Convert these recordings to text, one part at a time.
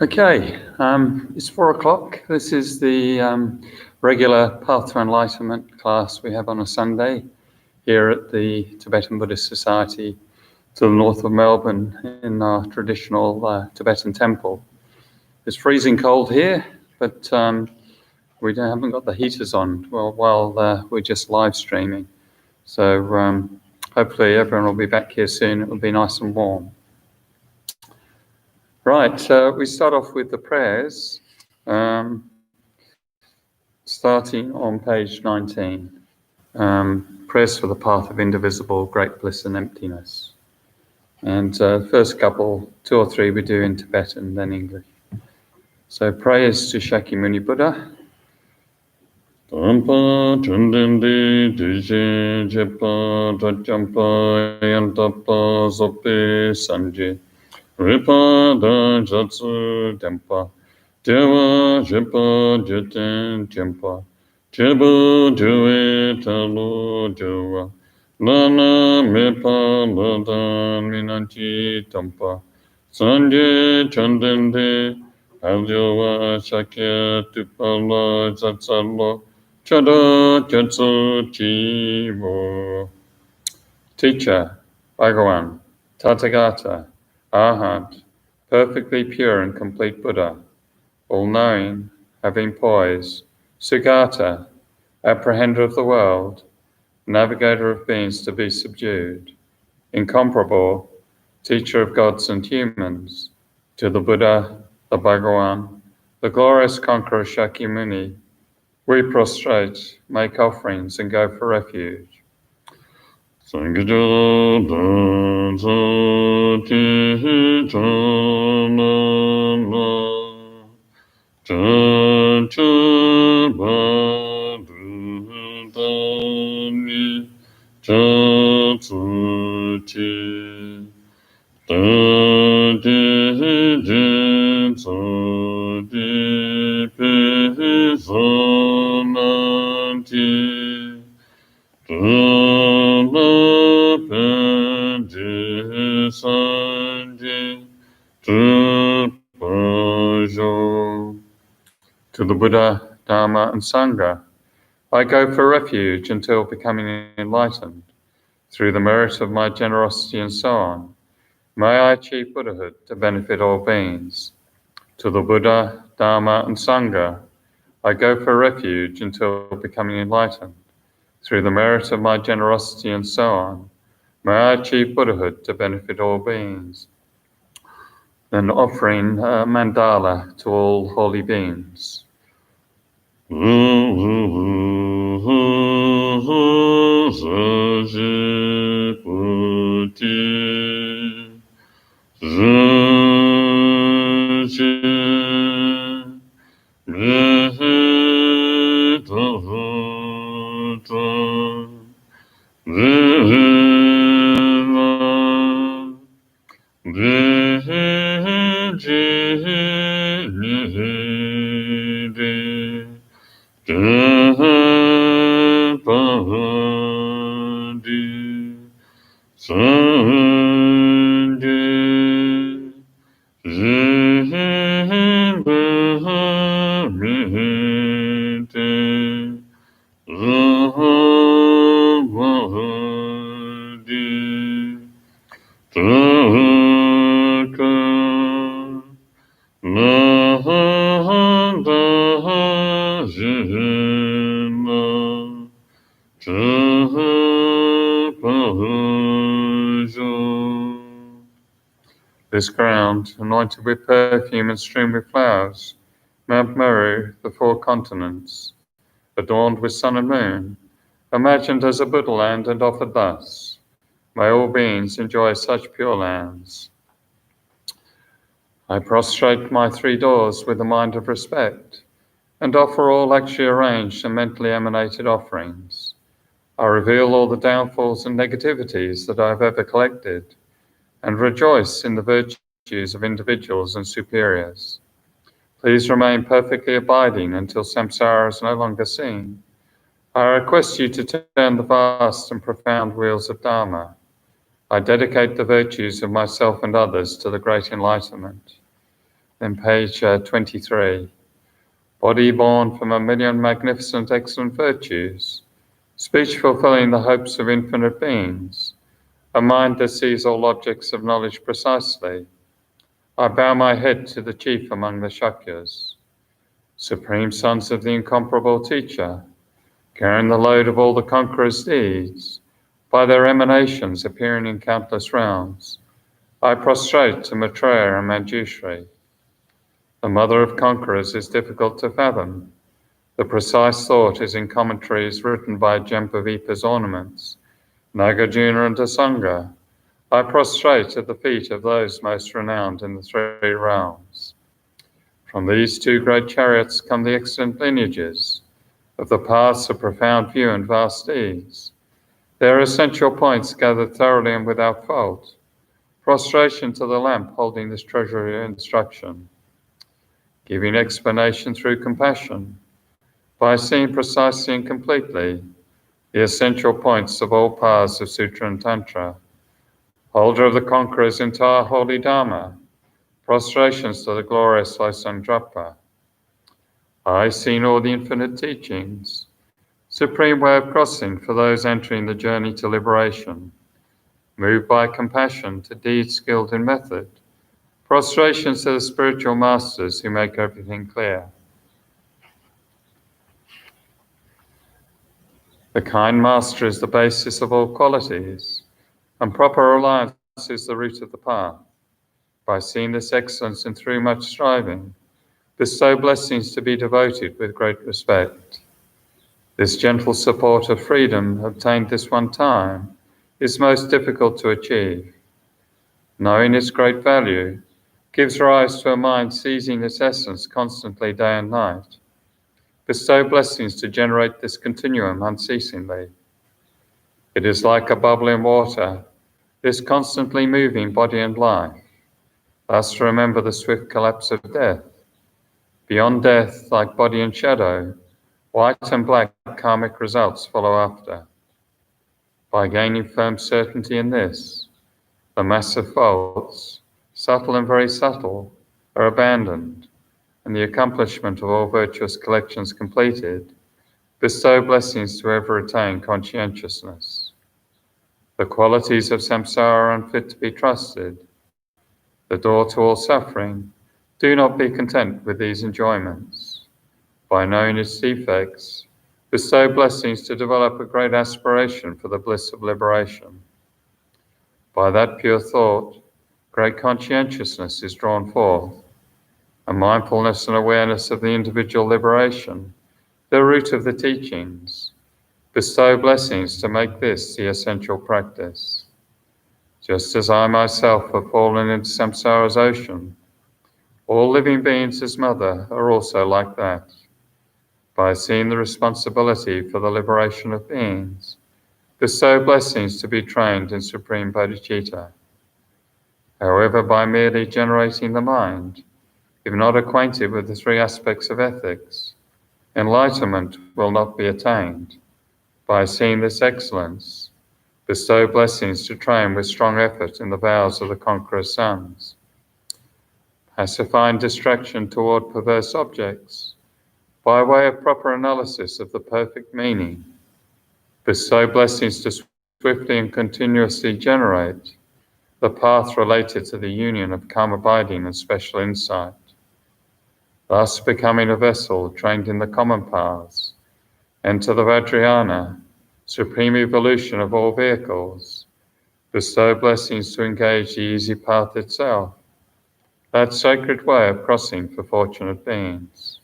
Okay, it's 4 o'clock. This is the regular Path to Enlightenment class we have on a Sunday here at the Tibetan Buddhist Society to the north of Melbourne in our traditional Tibetan temple. It's freezing cold here, but we haven't got the heaters on while we're just live streaming. So hopefully everyone will be back here soon. It will be nice and warm. Right, we start off with the prayers, starting on page 19. Prayers for the path of indivisible, great bliss and emptiness. And first couple, 2 or 3 we do in Tibetan, then English. So prayers to Shakyamuni Buddha. Tampa chundindi dije jepa dajampa yantapa sope sanje. Ripa da jatsu tempa, dewa jepa jeten tempa, jebu dewe talu dewa, lana mepa ladan minanti tempa, sanje chandende, alyowa shakya tupala jatsalo, chada jatsu jivo. Teacher, Bhagavan, Tathagata, Arhat, perfectly pure and complete Buddha, all-knowing, having poise, Sugata, apprehender of the world, navigator of beings to be subdued, incomparable, teacher of gods and humans, to the Buddha, the Bhagavan, the glorious conqueror Shakyamuni, we prostrate, make offerings and go for refuge. Sangha Dati Jana Chacha Badudani Chatsuchi Tadi Jitsudi Pizananti to the Buddha, Dharma, and Sangha, I go for refuge until becoming enlightened. Through the merit of my generosity and so on, may I achieve Buddhahood to benefit all beings. To the Buddha, Dharma, and Sangha, I go for refuge until becoming enlightened. Through the merit of my generosity and so on, may I achieve Buddhahood to benefit all beings. Then offering a mandala to all holy beings. This ground, anointed with perfume and strewn with flowers, Mount Meru, the 4 continents, adorned with sun and moon, imagined as a Buddha land and offered thus, may all beings enjoy such pure lands. I prostrate my 3 doors with a mind of respect, and offer all actually arranged and mentally emanated offerings. I reveal all the downfalls and negativities that I have ever collected, and rejoice in the virtues of individuals and superiors. Please remain perfectly abiding until samsara is no longer seen. I request you to turn the vast and profound wheels of Dharma. I dedicate the virtues of myself and others to the great enlightenment. Then page 23. Body born from 1,000,000 magnificent excellent virtues, speech fulfilling the hopes of infinite beings, a mind that sees all objects of knowledge precisely. I bow my head to the chief among the Shakyas, supreme sons of the incomparable teacher, carrying the load of all the conqueror's deeds, by their emanations appearing in countless realms. I prostrate to Maitreya and Manjushri. The mother of conquerors is difficult to fathom. The precise thought is in commentaries written by Jempavipa's ornaments, Nagarjuna and Asanga. I prostrate at the feet of those most renowned in the three realms. From these two great chariots come the excellent lineages of the paths of profound view and vast ease. Their essential points gathered thoroughly and without fault. Prostration to the lamp holding this treasury of instruction. Giving explanation through compassion. By seeing precisely and completely the essential points of all paths of Sutra and Tantra. Holder of the conqueror's entire holy Dharma. Prostrations to the glorious Losangdrapa. I seen all the infinite teachings. Supreme way of crossing for those entering the journey to liberation. Moved by compassion to deeds skilled in method. Prostrations to the spiritual masters who make everything clear. The kind master is the basis of all qualities, and proper reliance is the root of the path. By seeing this excellence and through much striving, bestow blessings to be devoted with great respect. This gentle support of freedom obtained this one time is most difficult to achieve. Knowing its great value gives rise to a mind seizing its essence constantly day and night. Bestow blessings to generate this continuum unceasingly. It is like a bubble in water, this constantly moving body and life. Thus remember the swift collapse of death. Beyond death, like body and shadow, white and black karmic results follow after. By gaining firm certainty in this, the massive faults, subtle and very subtle, are abandoned, and the accomplishment of all virtuous collections completed, bestow blessings to ever attain conscientiousness. The qualities of samsara are unfit to be trusted. The door to all suffering, do not be content with these enjoyments. By knowing its defects, bestow blessings to develop a great aspiration for the bliss of liberation. By that pure thought, great conscientiousness is drawn forth, a mindfulness and awareness of the individual liberation, the root of the teachings. Bestow blessings to make this the essential practice. Just as I myself have fallen into samsara's ocean, all living beings as mother are also like that. By seeing the responsibility for the liberation of beings, bestow blessings to be trained in supreme bodhicitta. However, by merely generating the mind, if not acquainted with the three aspects of ethics, enlightenment will not be attained. By seeing this excellence, bestow blessings to train with strong effort in the vows of the conqueror's sons. Pacifying distraction toward perverse objects, by way of proper analysis of the perfect meaning, bestow blessings to swiftly and continuously generate the path related to the union of calm abiding and special insight. Thus becoming a vessel trained in the common paths, enter the Vajrayana, supreme evolution of all vehicles, bestow blessings to engage the easy path itself, that sacred way of crossing for fortunate beings.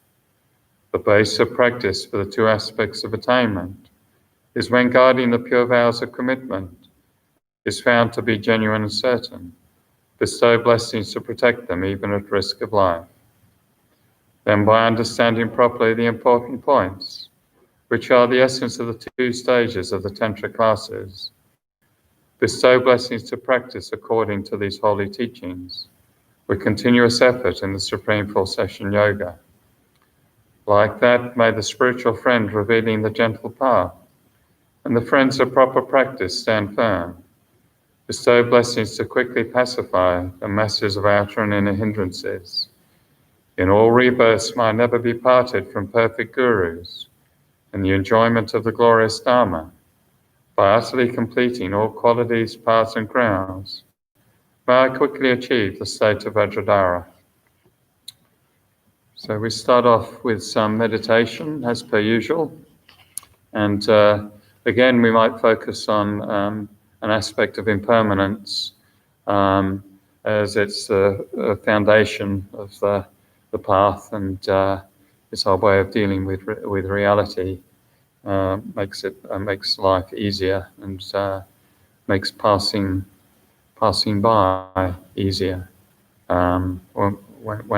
The base of practice for the two aspects of attainment is when guarding the pure vows of commitment is found to be genuine and certain, bestow blessings to protect them even at risk of life. Then by understanding properly the important points, which are the essence of the two stages of the Tantra classes, bestow blessings to practice according to these holy teachings, with continuous effort in the Supreme Full Session Yoga. Like that, may the spiritual friend revealing the gentle path and the friends of proper practice stand firm, bestow blessings to quickly pacify the masses of outer and inner hindrances, In all rebirths may I never be parted from perfect gurus and the enjoyment of the glorious Dharma. By utterly completing all qualities, paths, and grounds, may I quickly achieve the state of Vajradhara. So we start off with some meditation, as per usual. And again, we might focus on an aspect of impermanence, as it's the foundation of the path, and it's our way of dealing with reality. Makes life easier, and makes passing by easier when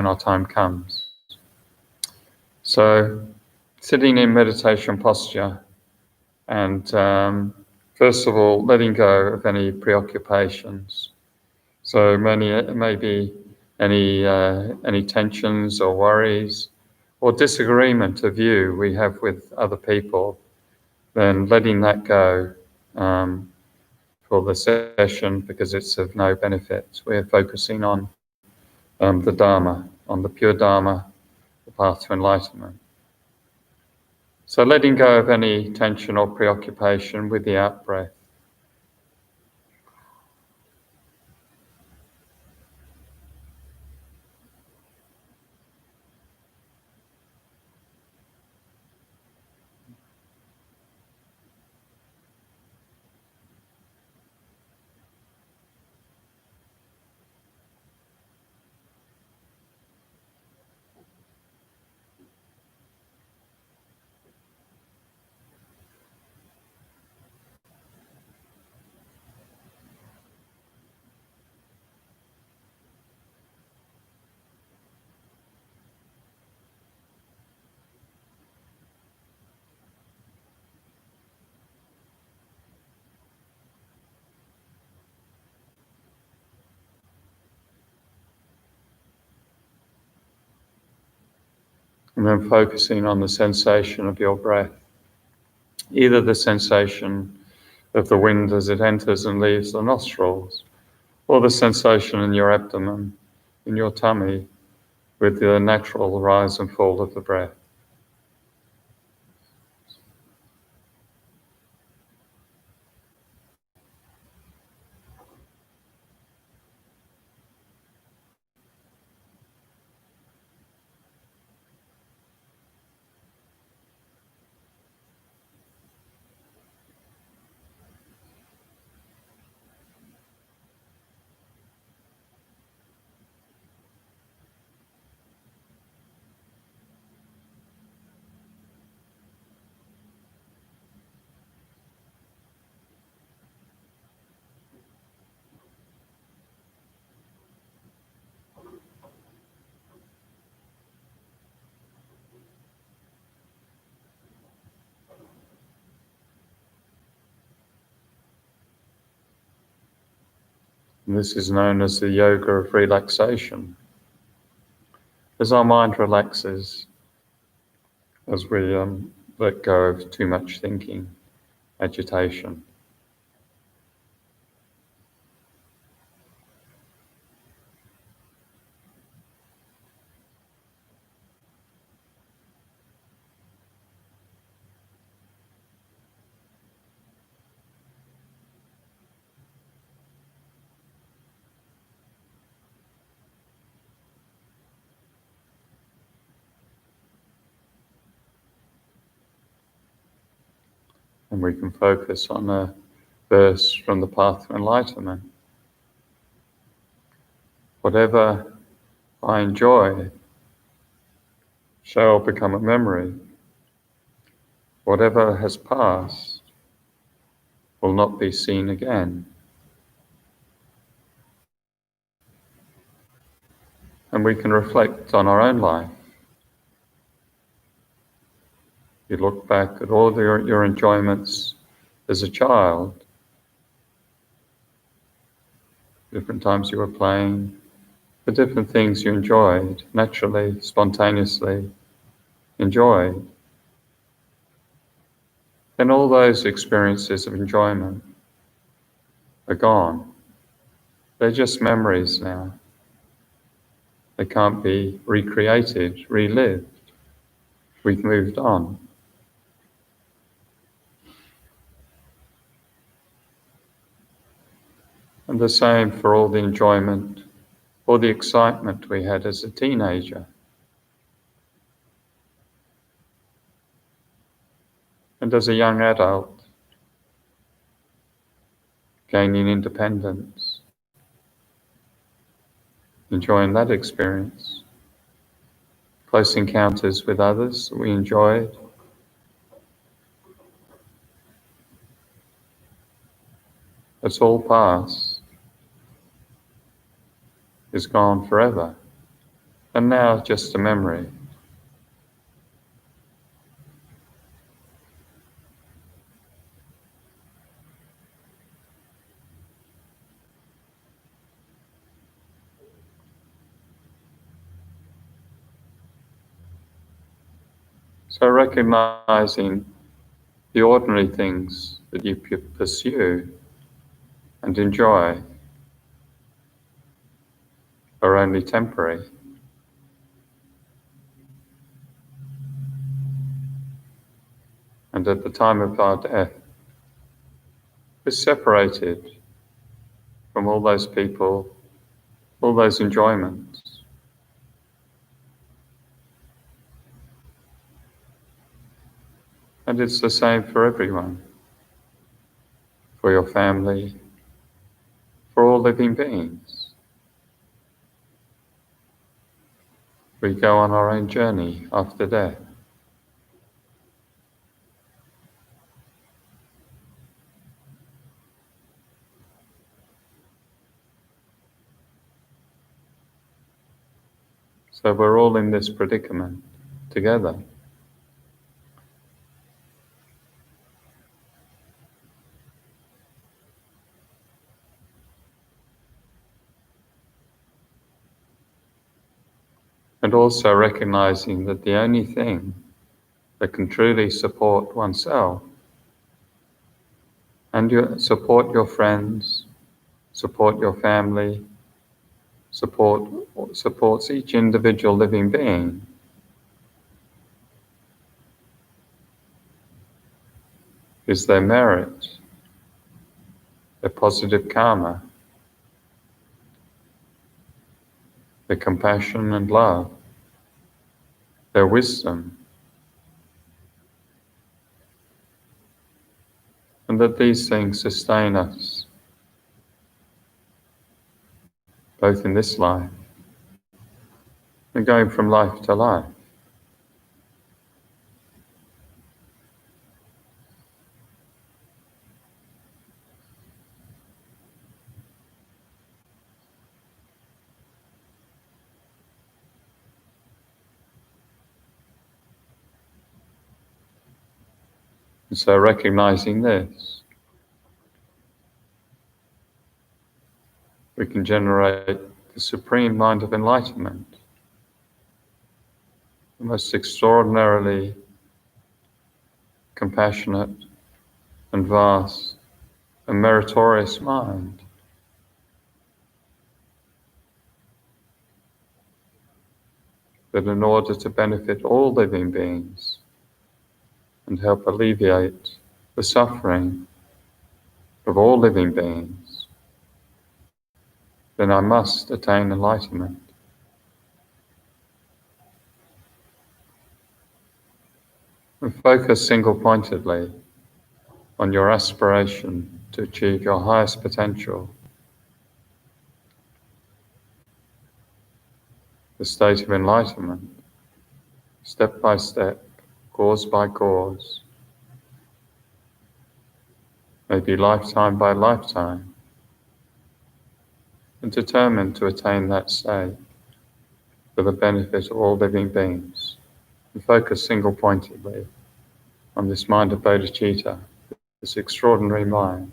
our time comes. So, sitting in meditation posture, and first of all, letting go of any preoccupations. So maybe any tensions or worries or disagreement of view we have with other people, then letting that go for the session, because it's of no benefit. We're focusing on the Dharma, on the pure Dharma, the path to enlightenment. So letting go of any tension or preoccupation with the out-breath. And then focusing on the sensation of your breath, either the sensation of the wind as it enters and leaves the nostrils, or the sensation in your abdomen, in your tummy, with the natural rise and fall of the breath. And this is known as the yoga of relaxation. As our mind relaxes, as we let go of too much thinking, agitation. And we can focus on a verse from the Path to Enlightenment. Whatever I enjoy shall become a memory. Whatever has passed will not be seen again. And we can reflect on our own life. You look back at all your enjoyments as a child, different times you were playing, the different things you enjoyed, naturally, spontaneously enjoyed. Then all those experiences of enjoyment are gone. They're just memories now. They can't be recreated, relived. We've moved on. And the same for all the enjoyment or the excitement we had as a teenager. And as a young adult, gaining independence, enjoying that experience. Close encounters with others that we enjoyed. It's all past. It's gone forever. And now just a memory. So recognizing the ordinary things that you pursue and enjoy are only temporary. And at the time of our death, we're separated from all those people, all those enjoyments. And it's the same for everyone, for your family, for all living beings. We go on our own journey after death. So we're all in this predicament together. And also recognizing that the only thing that can truly support oneself and support your friends, support your family, supports each individual living being is their merit, their positive karma, their compassion and love, their wisdom, and that these things sustain us both in this life and going from life to life. And so recognizing this, we can generate the supreme mind of enlightenment, the most extraordinarily compassionate and vast and meritorious mind. That in order to benefit all living beings and help alleviate the suffering of all living beings, then I must attain enlightenment. And focus single-pointedly on your aspiration to achieve your highest potential, the state of enlightenment, step by step, cause by cause, maybe lifetime by lifetime, and determined to attain that state for the benefit of all living beings. And focus single-pointedly on this mind of bodhicitta, this extraordinary mind.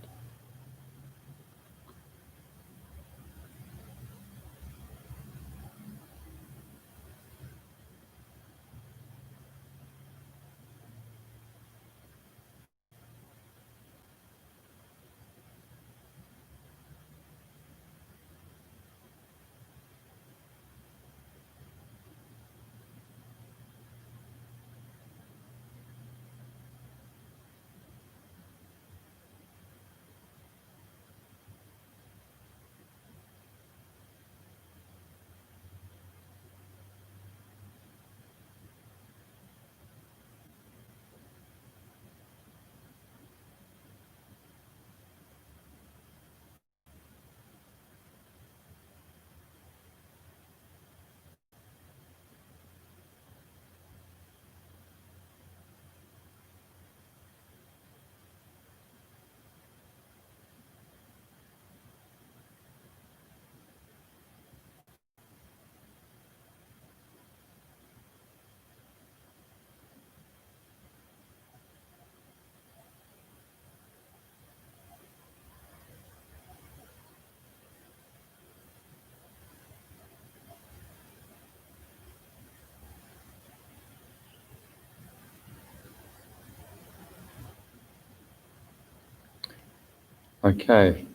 Okay,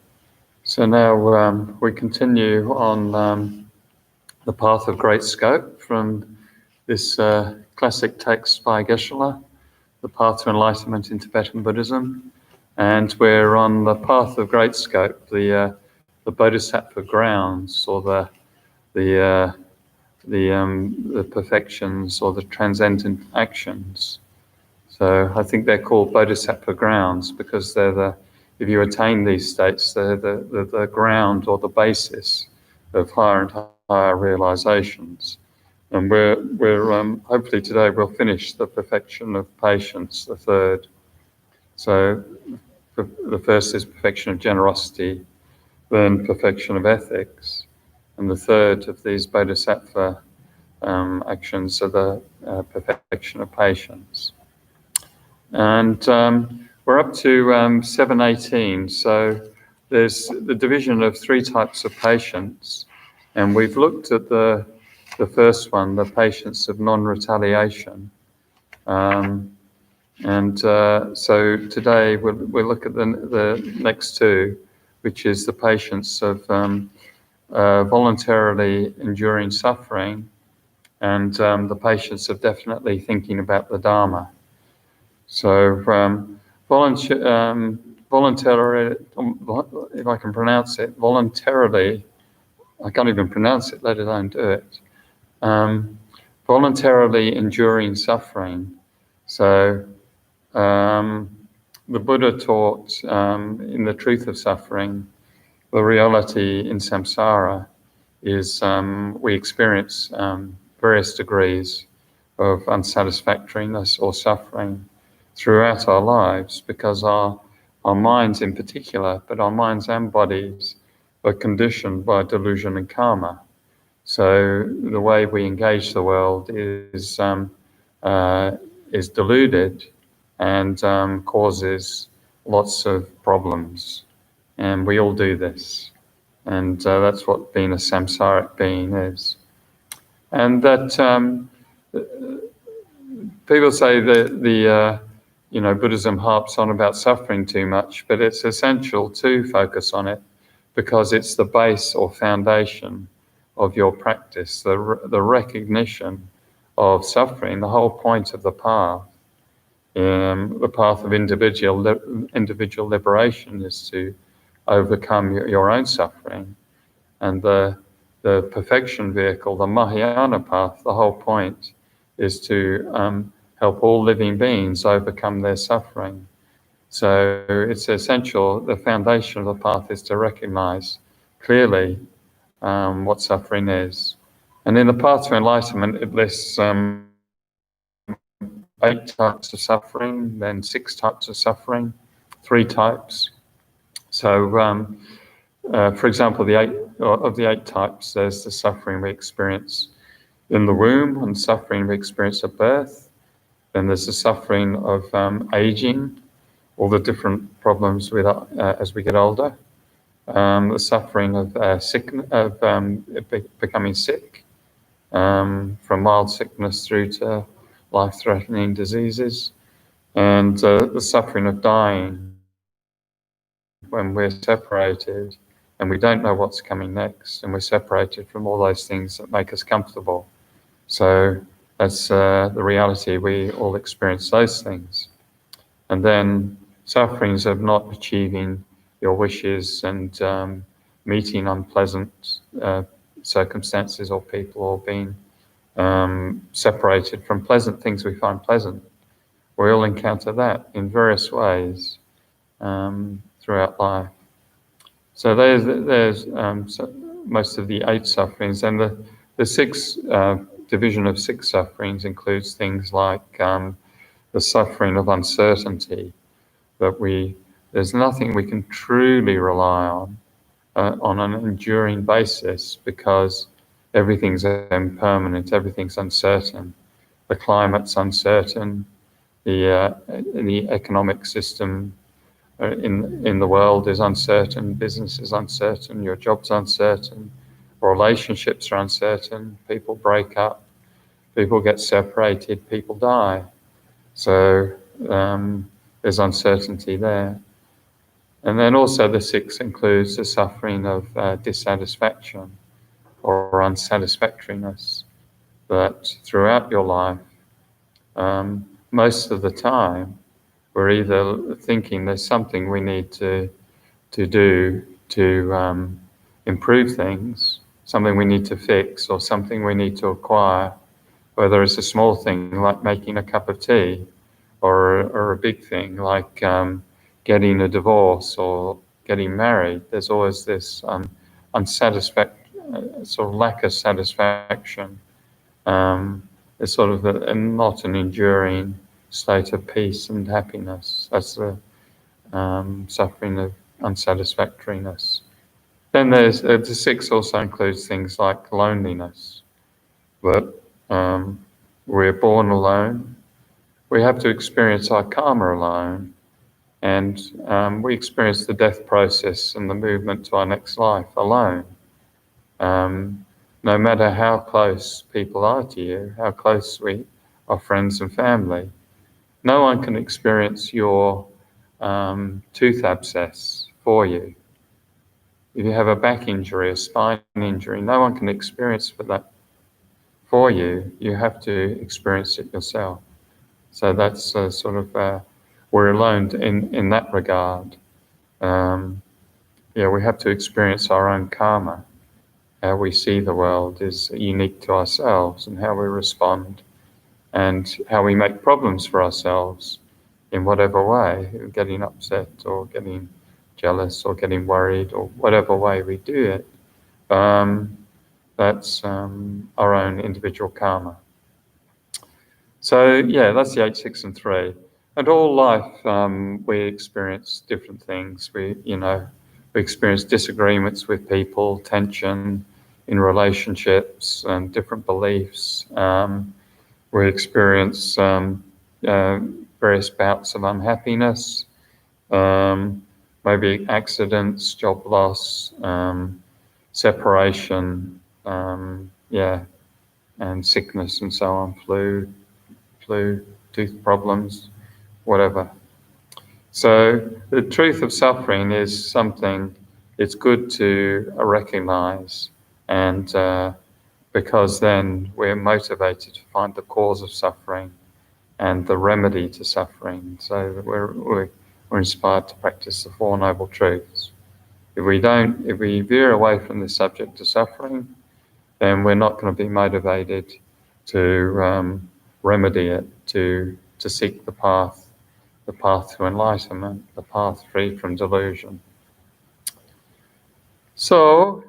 so now we continue on the path of great scope from this classic text by Geshe, The Path to Enlightenment in Tibetan Buddhism. And we're on the path of great scope, the bodhisattva grounds, or the perfections, or the transcendent actions. So I think they're called bodhisattva grounds because if you attain these states, they're the ground or the basis of higher and higher realizations. And we're hopefully today we'll finish the perfection of patience, the third. So the first is perfection of generosity, then perfection of ethics, and the third of these bodhisattva actions are the perfection of patience. And we're up to 718. So there's the division of three types of patience, and we've looked at the first one, the patience of non-retaliation. So today we'll look at the next two, which is the patience of voluntarily enduring suffering, and the patience of definitely thinking about the Dharma. So voluntarily, if I can pronounce it, voluntarily, I can't even pronounce it, let alone do it. Voluntarily enduring suffering. So the Buddha taught in the truth of suffering, the reality in samsara is we experience various degrees of unsatisfactoriness or suffering throughout our lives because our minds in particular, but our minds and bodies are conditioned by delusion and karma. So the way we engage the world is deluded and causes lots of problems. And we all do this. And that's what being a samsaric being is. And that people say that Buddhism harps on about suffering too much, but it's essential to focus on it because it's the base or foundation of your practice, the recognition of suffering, the whole point of the path. The path of individual liberation is to overcome your own suffering. And the perfection vehicle, the Mahayana path, the whole point is to help all living beings overcome their suffering. So it's essential, the foundation of the path is to recognize clearly what suffering is. And in the path to enlightenment, it lists 8 types of suffering, then 6 types of suffering, 3 types. So, for example, of the 8 types, there's the suffering we experience in the womb and suffering we experience at birth. Then there's the suffering of aging, all the different problems with as we get older. The suffering of becoming sick, from mild sickness through to life-threatening diseases, and the suffering of dying when we're separated and we don't know what's coming next, and we're separated from all those things that make us comfortable. So that's the reality. We all experience those things. And then sufferings of not achieving your wishes and meeting unpleasant circumstances or people, or being separated from pleasant things we find pleasant. We all encounter that in various ways throughout life. So there's most of the 8 sufferings, and the 6 division of 6 sufferings includes things like the suffering of uncertainty, that there's nothing we can truly rely on an enduring basis because everything's impermanent, everything's uncertain. The climate's uncertain, the economic system in the world is uncertain, business is uncertain, your job's uncertain, relationships are uncertain, people break up, people get separated, people die. So there's uncertainty there. And then also the sixth includes the suffering of dissatisfaction or unsatisfactoriness, that throughout your life, most of the time, we're either thinking there's something we need to do to improve things, something we need to fix, or something we need to acquire, whether it's a small thing like making a cup of tea, or a big thing like getting a divorce or getting married. There's always this sort of lack of satisfaction. It's sort of not an enduring state of peace and happiness. That's the suffering of unsatisfactoriness. Then there's the six also includes things like loneliness, that we're born alone. We have to experience our karma alone, and we experience the death process and the movement to our next life alone. No matter how close people are to you, how close we are friends and family, no one can experience your tooth abscess for you. If you have a back injury, a spine injury, no one can experience that for you. You have to experience it yourself. So that's sort of, we're alone in that regard. We have to experience our own karma. How we see the world is unique to ourselves, and how we respond and how we make problems for ourselves in whatever way, getting upset or getting jealous or getting worried or whatever way we do it. That's our own individual karma. So yeah, that's the 8, 6, and 3. And all life, we experience different things. We experience disagreements with people, tension in relationships, and different beliefs. We experience various bouts of unhappiness, maybe accidents, job loss, separation, and sickness and so on, flu, tooth problems, whatever. So the truth of suffering is something it's good to recognize, and because then we're motivated to find the cause of suffering and the remedy to suffering. So that we're inspired to practice the Four Noble Truths. If we veer away from the subject of suffering, then we're not going to be motivated to remedy it, to seek the path to enlightenment, the path free from delusion. So,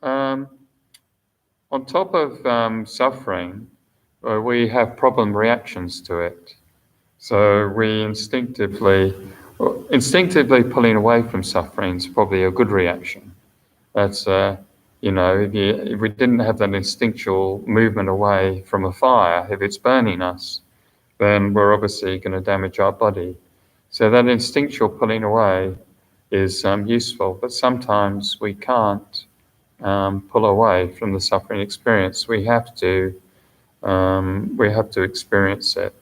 on top of suffering, we have problem reactions to it. So we instinctively pulling away from suffering is probably a good reaction. That's if we didn't have that instinctual movement away from a fire, if it's burning us, then we're obviously going to damage our body. So that instinctual pulling away is useful, but sometimes we can't pull away from the suffering experience. We have to experience it.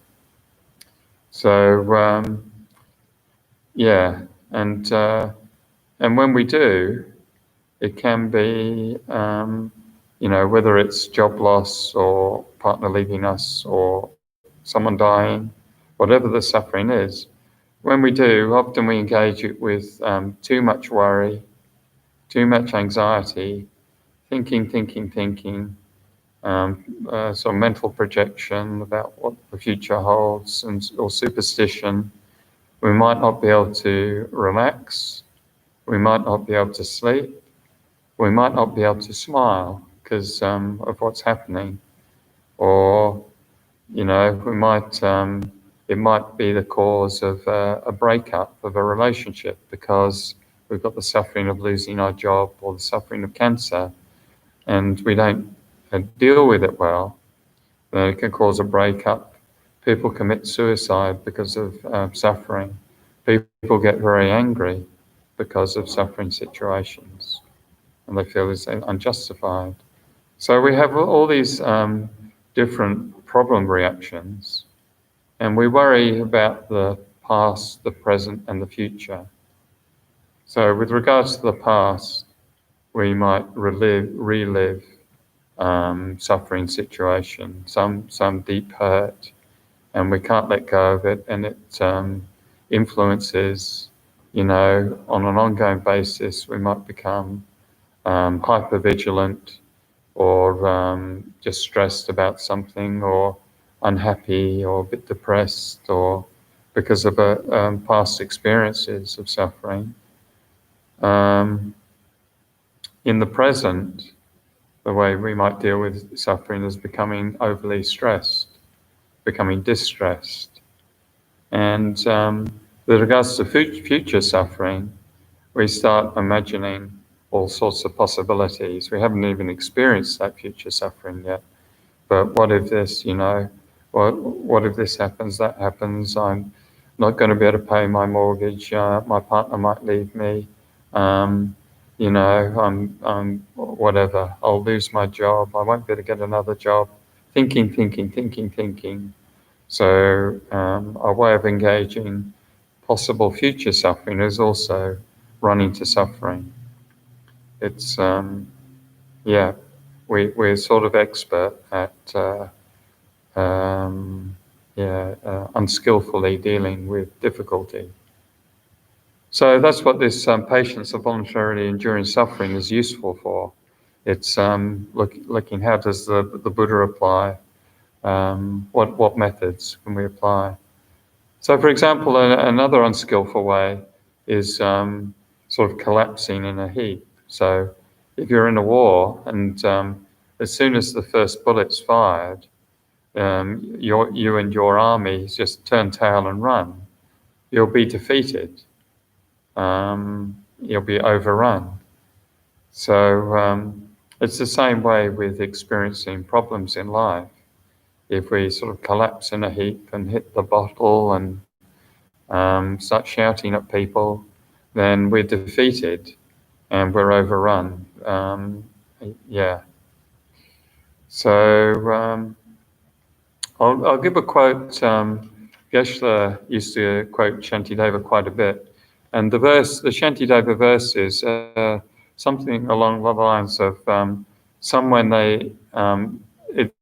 So and when we do, it can be whether it's job loss or partner leaving us or someone dying, whatever the suffering is. When we do, often we engage it with too much worry, too much anxiety, thinking, sort of mental projection about what the future holds, or superstition. We might not be able to relax. We might not be able to sleep. We might not be able to smile because of what's happening, or we might. It might be the cause of a breakup of a relationship because we've got the suffering of losing our job or the suffering of cancer, and we don't deal with it well. Then it can cause a breakup. People commit suicide because of suffering. People get very angry because of suffering situations, and they feel it's unjustified. So we have all these different problem reactions, and we worry about the past, the present, and the future. So with regards to the past, we might relive suffering situation, some deep hurt, and we can't let go of it, and it influences, on an ongoing basis. We might become hypervigilant, or just stressed about something, or unhappy, or a bit depressed, or because of past experiences of suffering. In the present, the way we might deal with suffering is becoming overly stressed, becoming distressed. And with regards to future suffering, we start imagining all sorts of possibilities. We haven't even experienced that future suffering yet. But what if this, what if this happens, that happens, I'm not going to be able to pay my mortgage, my partner might leave me, I'm whatever, I'll lose my job, I won't be able to get another job. Thinking. So our way of engaging possible future suffering is also running to suffering. It's, we're sort of expert at unskillfully dealing with difficulty. So that's what this patience of voluntarily enduring suffering is useful for. It's looking how does the Buddha apply, what methods can we apply. So for example, another unskillful way is sort of collapsing in a heap. So if you're in a war and as soon as the first bullet's fired, you and your army just turn tail and run, you'll be defeated. You'll be overrun. So it's the same way with experiencing problems in life. If we sort of collapse in a heap and hit the bottle and start shouting at people, then we're defeated and we're overrun. So I'll give a quote. Geshe used to quote Shantideva quite a bit. And the Shantideva verse is something along the lines of when they,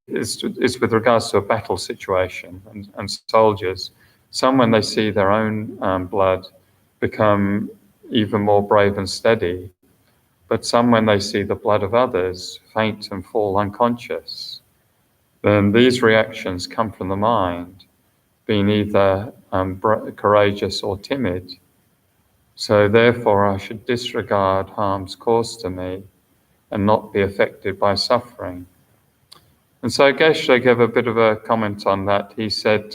it's with regards to a battle situation and soldiers, when they see their own blood become even more brave and steady, but when they see the blood of others faint and fall unconscious, then these reactions come from the mind, being either courageous or timid. So therefore I should disregard harms caused to me and not be affected by suffering. And so Geshe gave a bit of a comment on that. He said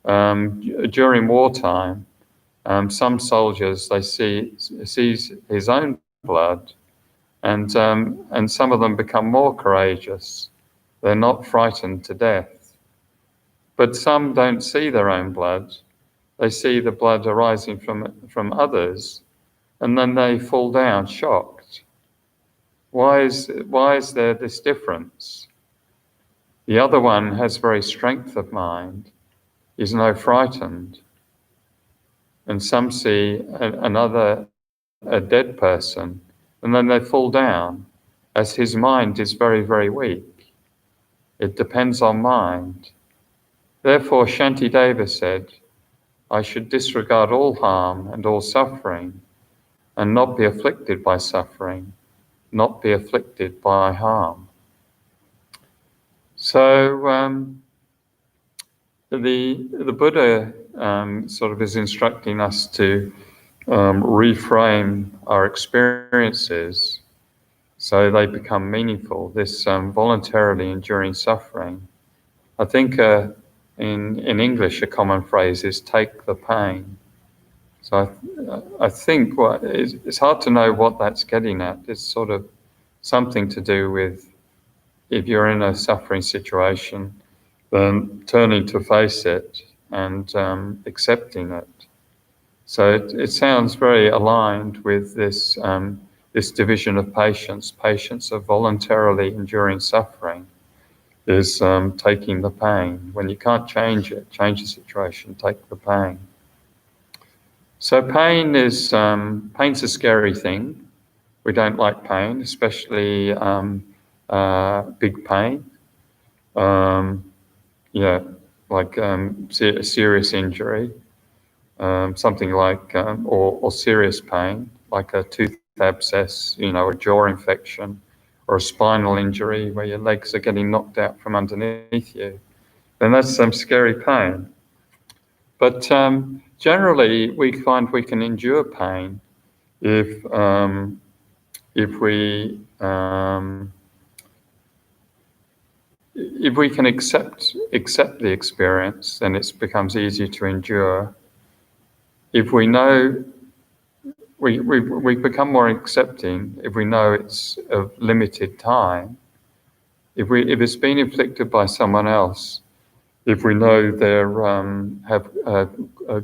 during wartime, some soldiers, they sees his own blood, and some of them become more courageous. They're not frightened to death. But some don't see their own blood. They see the blood arising from others, and then they fall down shocked. Why is there this difference? The other one has very strength of mind, is no frightened. And some see a dead person, and then they fall down, as his mind is very, very weak. It depends on mind. Therefore, Shantideva said, I should disregard all harm and all suffering, and not be afflicted by suffering, not be afflicted by harm. So the Buddha sort of is instructing us to reframe our experiences so they become meaningful. This voluntarily enduring suffering. I think in English a common phrase is "take the pain." So I think it's hard to know what that's getting at. It's sort of something to do with if you're in a suffering situation, then turning to face it and accepting it. So it sounds very aligned with this this division of patience. Patience of voluntarily enduring suffering is taking the pain. When you can't change the situation, take the pain. So pain's a scary thing. We don't like pain, especially big pain. Yeah, like serious injury, something like, or serious pain, like a tooth abscess, a jaw infection, or a spinal injury where your legs are getting knocked out from underneath you. Then that's some scary pain. But generally, we find we can endure pain if we if we can accept the experience, then it becomes easier to endure. If we know, we become more accepting if we know it's of limited time. If it's been inflicted by someone else, if we know they have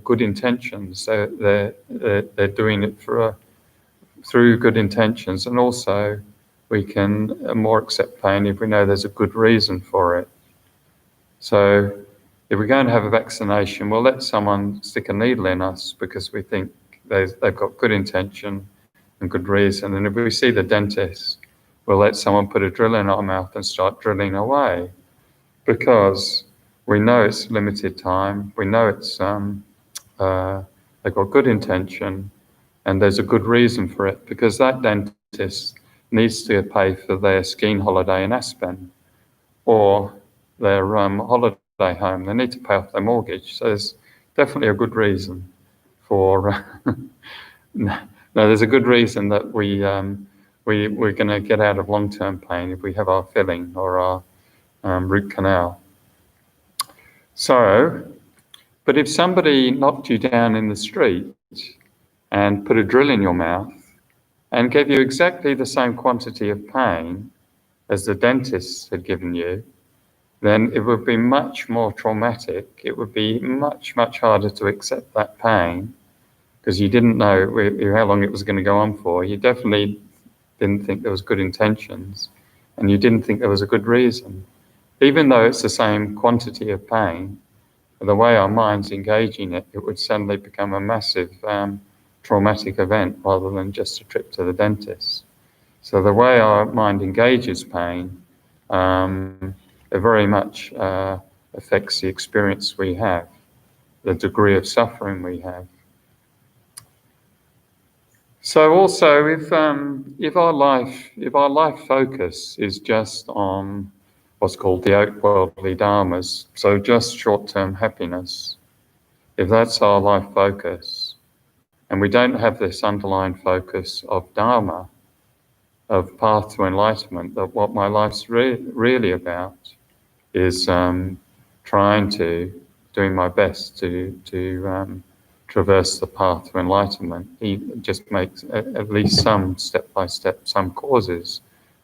good intentions, they're doing it through good intentions, and also we can more accept pain if we know there's a good reason for it. So if we're going to have a vaccination, we'll let someone stick a needle in us because we think they've got good intention and good reason. And if we see the dentist, we'll let someone put a drill in our mouth and start drilling away because we know it's limited time. We know it's they've got good intention and there's a good reason for it because that dentist needs to pay for their skiing holiday in Aspen or their holiday home. They need to pay off their mortgage. So there's definitely a good reason for. No, there's a good reason that we're going to get out of long-term pain if we have our filling or our root canal. So, but if somebody knocked you down in the street and put a drill in your mouth and gave you exactly the same quantity of pain as the dentist had given you, then it would be much more traumatic. It would be much, much harder to accept that pain because you didn't know how long it was going to go on for. You definitely didn't think there was good intentions, and you didn't think there was a good reason. Even though it's the same quantity of pain, the way our mind's engaging it, it would suddenly become a massive traumatic event rather than just a trip to the dentist. So the way our mind engages pain, it very much affects the experience we have, the degree of suffering we have. So also, if our life focus is just on what's called the outworldly dharmas, so just short-term happiness, if that's our life focus, and we don't have this underlying focus of dharma, of path to enlightenment, that what my life's really about is doing my best to traverse the path to enlightenment. He just makes at least some step-by-step, some causes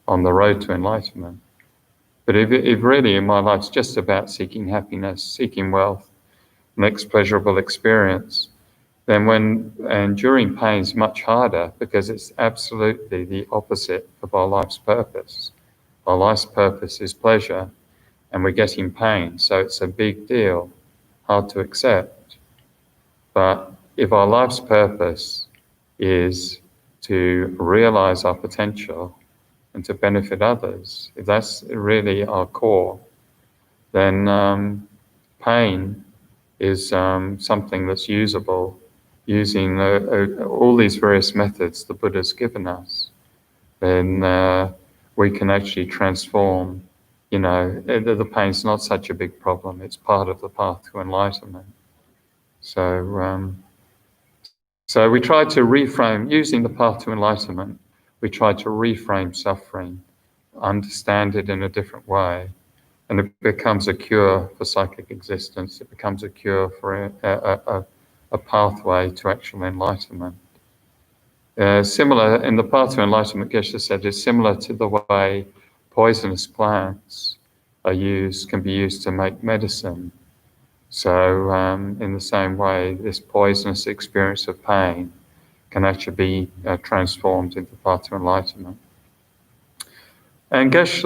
on the road to enlightenment. But if really my life's just about seeking happiness, seeking wealth, next pleasurable experience, then when enduring pain is much harder because it's absolutely the opposite of our life's purpose. Our life's purpose is pleasure, and we're getting pain, so it's a big deal, hard to accept. But if our life's purpose is to realize our potential and to benefit others, if that's really our core, then pain is something that's usable using all these various methods the Buddha's given us. Then we can actually transform, the pain's not such a big problem. It's part of the path to enlightenment. So we try to reframe, using the path to enlightenment, we try to reframe suffering, understand it in a different way, and it becomes a cure for psychic existence. It becomes a cure for a pathway to actual enlightenment. Similar, in the path to enlightenment, Geshe said, is similar to the way poisonous plants can be used to make medicine. So in the same way, this poisonous experience of pain can actually be transformed into the path to enlightenment. And Geshe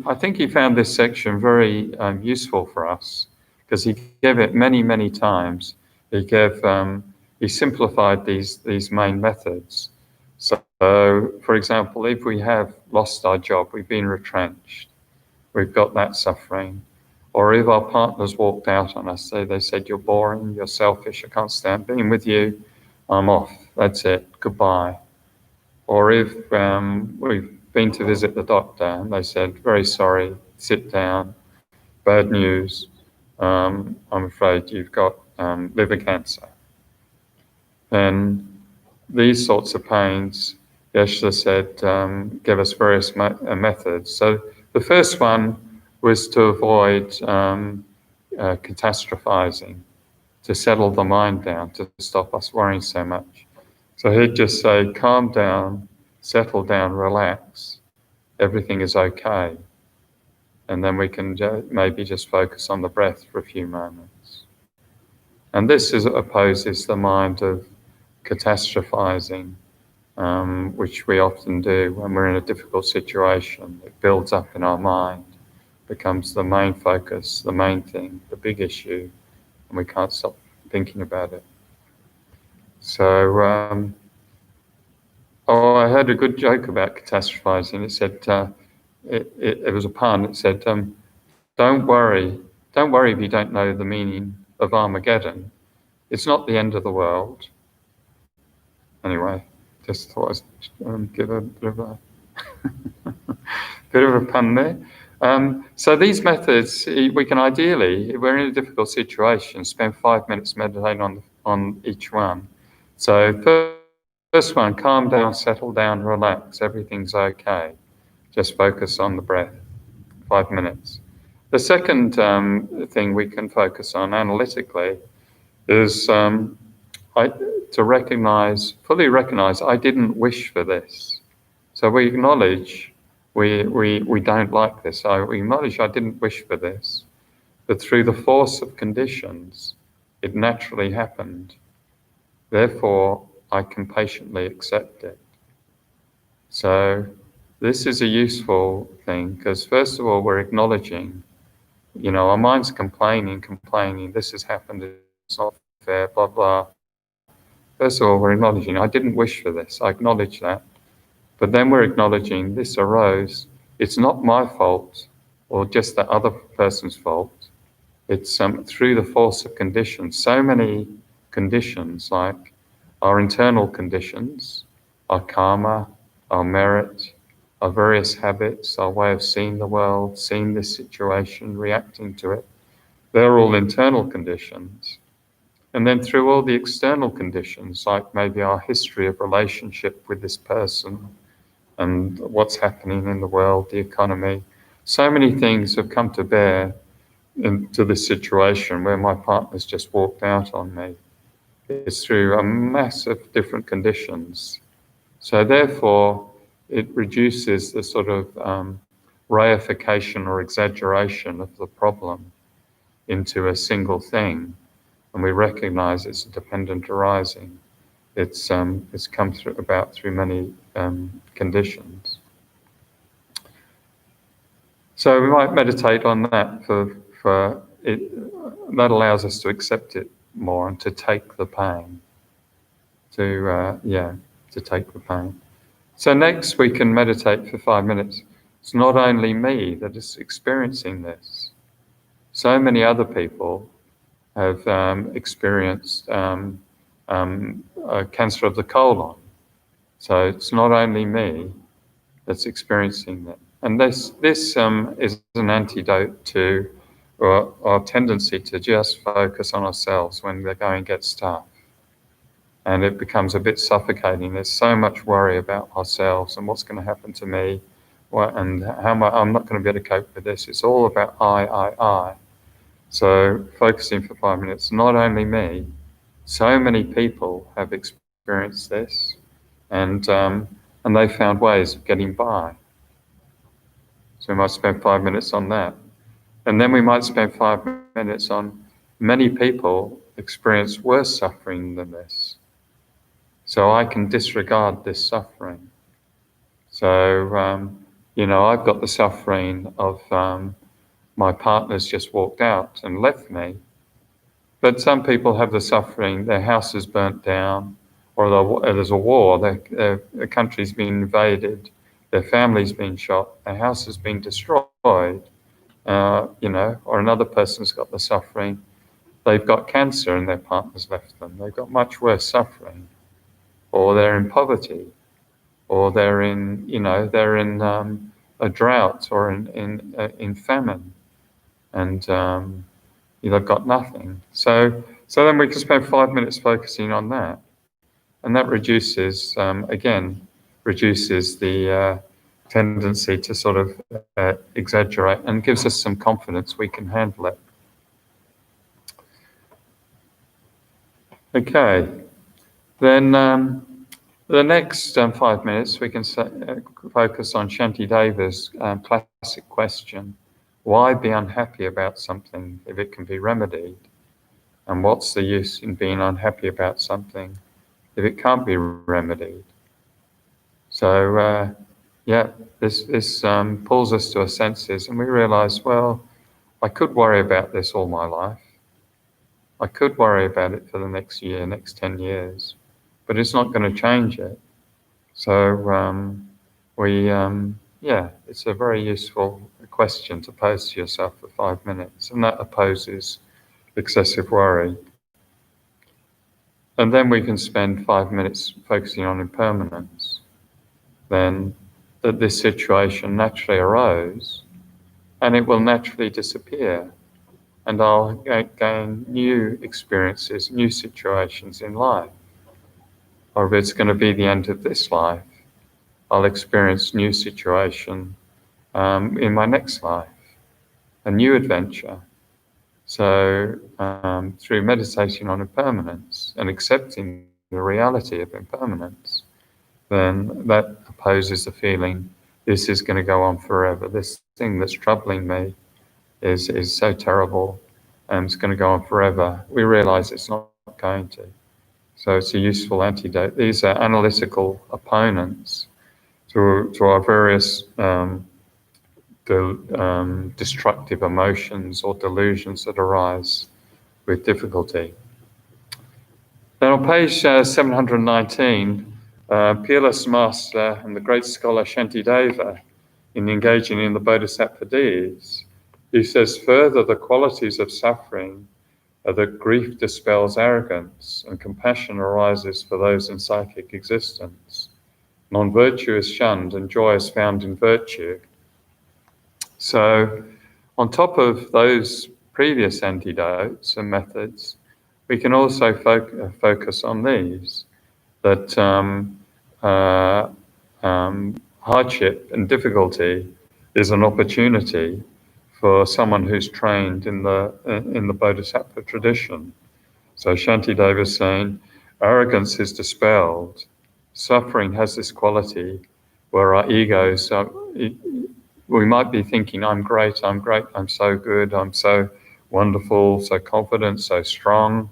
I think he found this section very useful for us because he gave it many, many times He simplified these main methods. So, for example, if we have lost our job, we've been retrenched, we've got that suffering. Or if our partners walked out on us, they said, "You're boring, you're selfish, I can't stand being with you, I'm off, that's it, goodbye." Or if we've been to visit the doctor and they said, "Very sorry, sit down, bad news, I'm afraid you've got liver cancer." And these sorts of pains, Geshe said, give us various methods. So the first one was to avoid catastrophizing, to settle the mind down, to stop us worrying so much. So he'd just say, calm down, settle down, relax, everything is okay. And then we can maybe just focus on the breath for a few moments. And this opposes the mind of catastrophizing, which we often do when we're in a difficult situation. It builds up in our mind, becomes the main focus, the main thing, the big issue, and we can't stop thinking about it. So, I heard a good joke about catastrophizing. It said, it was a pun. It said, don't worry if you don't know the meaning of Armageddon. It's not the end of the world. Anyway, just thought I'd give a bit of a bit of a pun there. So these methods, we can ideally, if we're in a difficult situation, spend 5 minutes meditating on each one. So first one, calm down, settle down, relax, everything's okay. Just focus on the breath, 5 minutes. The second thing we can focus on analytically is to fully recognize, I didn't wish for this. So we acknowledge we don't like this. We acknowledge I didn't wish for this, but through the force of conditions, it naturally happened. Therefore, I can patiently accept it. So this is a useful thing because first of all, we're acknowledging, our mind's complaining, this has happened, it's not fair, blah, blah. First of all, we're acknowledging, I didn't wish for this, I acknowledge that. But then we're acknowledging this arose, it's not my fault or just the other person's fault. It's through the force of conditions. So many conditions, like our internal conditions, our karma, our merit, our various habits, our way of seeing the world, seeing this situation, reacting to it. They're all internal conditions. And then through all the external conditions, like maybe our history of relationship with this person and what's happening in the world, the economy, so many things have come to bear into this situation where my partner's just walked out on me. It's through a mass of different conditions. So therefore, it reduces the sort of reification or exaggeration of the problem into a single thing. And we recognize it's a dependent arising. It's come through many conditions. So we might meditate on that for it. That allows us to accept it more and to take the pain. To take the pain. So next we can meditate for 5 minutes. It's not only me that is experiencing this. So many other people have experienced cancer of the colon. So it's not only me that's experiencing that. And this is an antidote to our tendency to just focus on ourselves when the going gets tough. And it becomes a bit suffocating. There's so much worry about ourselves and what's going to happen to me, and how I'm not going to be able to cope with this. It's all about I. So focusing for 5 minutes, not only me, so many people have experienced this, and they found ways of getting by. So we might spend 5 minutes on that. And then we might spend 5 minutes on many people experience worse suffering than this. So I can disregard this suffering. So, I've got the suffering of my partner's just walked out and left me. But some people have the suffering, their house is burnt down, or there's a war, their country's been invaded, their family's been shot, their house has been destroyed, or another person's got the suffering. They've got cancer and their partner's left them. They've got much worse suffering. Or they're in poverty, or they're in a drought or in famine, and they've got nothing. So then we can spend 5 minutes focusing on that, and that reduces the tendency to sort of exaggerate, and gives us some confidence we can handle it. Okay, then the next 5 minutes we can focus on Shantideva's classic question: why be unhappy about something if it can be remedied? And what's the use in being unhappy about something if it can't be remedied? So this pulls us to our senses, and we realize, well, I could worry about this all my life. I could worry about it for the next year, next 10 years, but it's not going to change it. So it's a very useful question to pose to yourself for 5 minutes, and that opposes excessive worry. And then we can spend 5 minutes focusing on impermanence. Then that this situation naturally arose, and it will naturally disappear. And I'll gain new experiences, new situations in life. Or if it's going to be the end of this life, I'll experience new situation in my next life, a new adventure. So through meditating on impermanence and accepting the reality of impermanence, then that opposes the feeling this is going to go on forever. This thing that's troubling me is so terrible, and it's going to go on forever. We realize it's not going to. So it's a useful antidote. These are analytical opponents to our various destructive emotions or delusions that arise with difficulty. Then on page 719, Peerless Master and the great scholar Shantideva, in engaging in the Bodhisattva deeds, he says, further, the qualities of suffering are that grief dispels arrogance and compassion arises for those in psychic existence. Non-virtue is shunned and joy is found in virtue. So on top of those previous antidotes and methods, we can also focus on these, that hardship and difficulty is an opportunity for someone who's trained in the Bodhisattva tradition. So Shantideva is saying, arrogance is dispelled. Suffering has this quality where our egos, we might be thinking, I'm great, I'm so good, I'm so wonderful, so confident, so strong.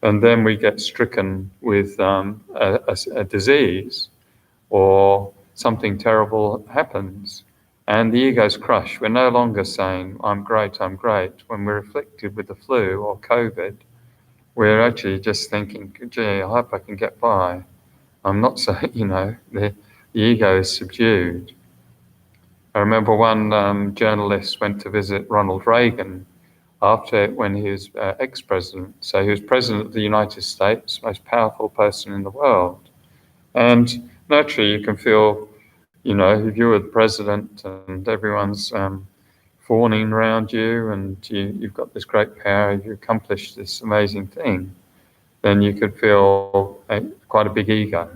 And then we get stricken with a disease, or something terrible happens, and the ego's crushed. We're no longer saying, I'm great. When we're afflicted with the flu or COVID, we're actually just thinking, gee, I hope I can get by. I'm not so, the ego is subdued. I remember one journalist went to visit Ronald Reagan when he was ex-president. So he was president of the United States, most powerful person in the world. And naturally you can feel, if you're the president and everyone's fawning around you and you've got this great power, you've accomplished this amazing thing, then you could feel quite a big ego.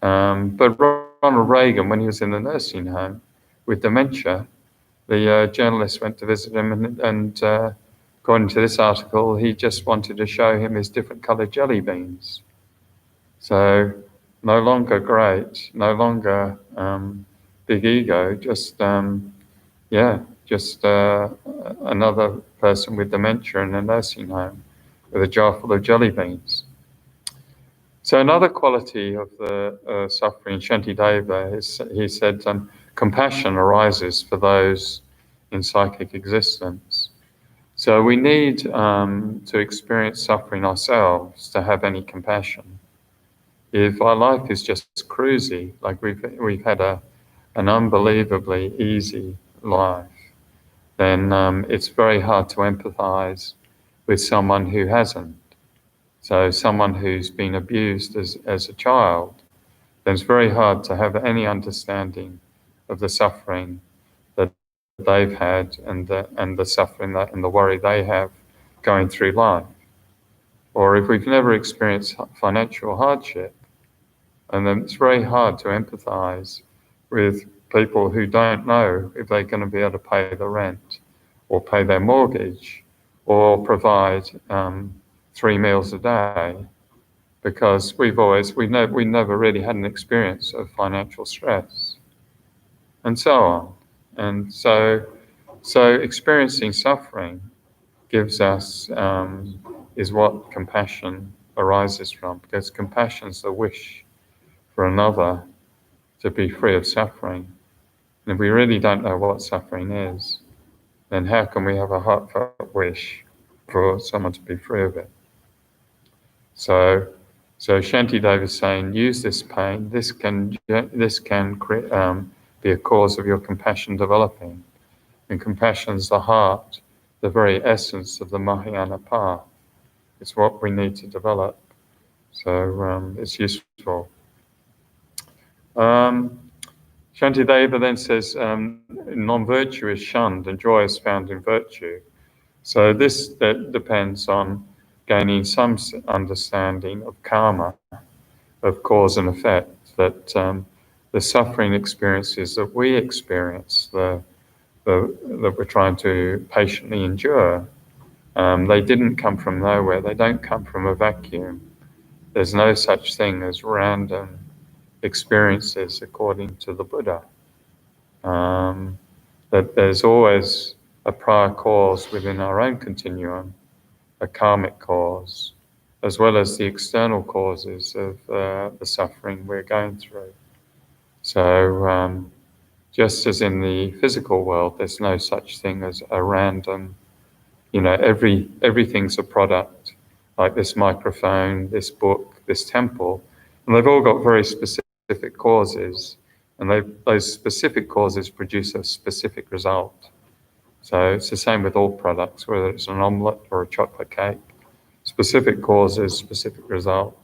But Ronald Reagan, when he was in the nursing home with dementia, the journalist went to visit him and according to this article, he just wanted to show him his different coloured jelly beans. So no longer great, no longer big ego, just another person with dementia in a nursing home with a jar full of jelly beans. So another quality of the suffering Shantideva is, he said, compassion arises for those in psychic existence. So we need to experience suffering ourselves to have any compassion. If our life is just cruisy, like we've had an unbelievably easy life, then it's very hard to empathize with someone who hasn't. So someone who's been abused as a child, then it's very hard to have any understanding of the suffering that they've had and the suffering that and the worry they have going through life. Or if we've never experienced financial hardship, and then it's very hard to empathize with people who don't know if they're going to be able to pay the rent or pay their mortgage or provide 3 meals a day, because we never really had an experience of financial stress, and so on. And so experiencing suffering gives us, is what compassion arises from, because compassion is the wish for another to be free of suffering. And if we really don't know what suffering is, then how can we have a heartfelt wish for someone to be free of it? So Shantideva is saying, use this pain. This can be a cause of your compassion developing. And compassion is the heart, the very essence of the Mahayana path. It's what we need to develop. So it's useful. Shantideva then says, non-virtue is shunned and joy is found in virtue. So that depends on gaining some understanding of karma, of cause and effect, that the suffering experiences that we experience, that we're trying to patiently endure, they didn't come from nowhere. They don't come from a vacuum. There's no such thing as random experiences according to the Buddha. That there's always a prior cause within our own continuum, a karmic cause, as well as the external causes of the suffering we're going through. So just as in the physical world, there's no such thing as a random, everything's a product, like this microphone, this book, this temple, and they've all got very specific causes, and those specific causes produce a specific result. So it's the same with all products, whether it's an omelette or a chocolate cake. Specific causes, specific result.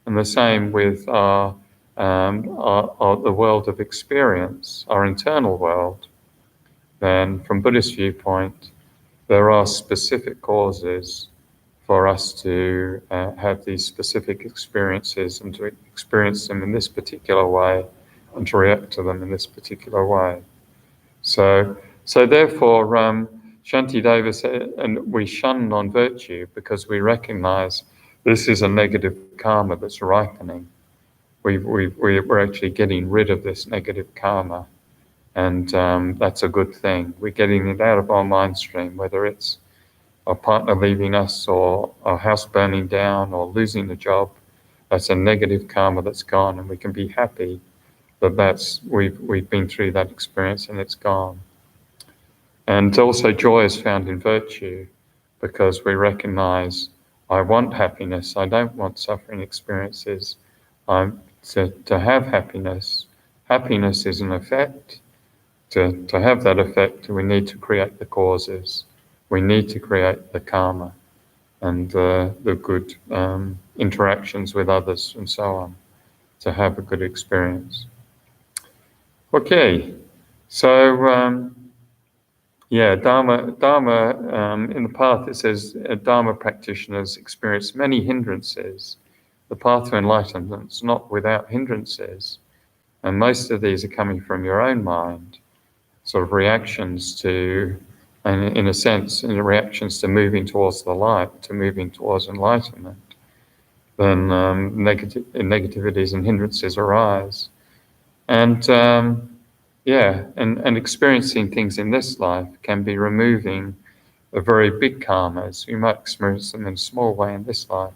And the same with the world of experience, our internal world. Then from Buddhist viewpoint, there are specific causes for us to have these specific experiences and to experience them in this particular way and to react to them in this particular way. So therefore, Shantideva said, and we shun non-virtue because we recognize this is a negative karma that's ripening. We're actually getting rid of this negative karma, and that's a good thing. We're getting it out of our mind stream, whether it's our partner leaving us or our house burning down or losing a job. That's a negative karma that's gone, and we can be happy that we've been through that experience and it's gone. And also joy is found in virtue, because we recognize, I want happiness, I don't want suffering experiences. To have happiness is an effect. To have that effect, we need to create the causes. We need to create the karma and the good interactions with others and so on to have a good experience. Okay, so Dharma, in the path it says Dharma practitioners experience many hindrances. The path to enlightenment is not without hindrances, and most of these are coming from your own mind, sort of reactions to, and in a sense, reactions to moving towards the light, to moving towards enlightenment. Then negativities and hindrances arise. And and experiencing things in this life can be removing a very big karmas. You might experience them in a small way in this life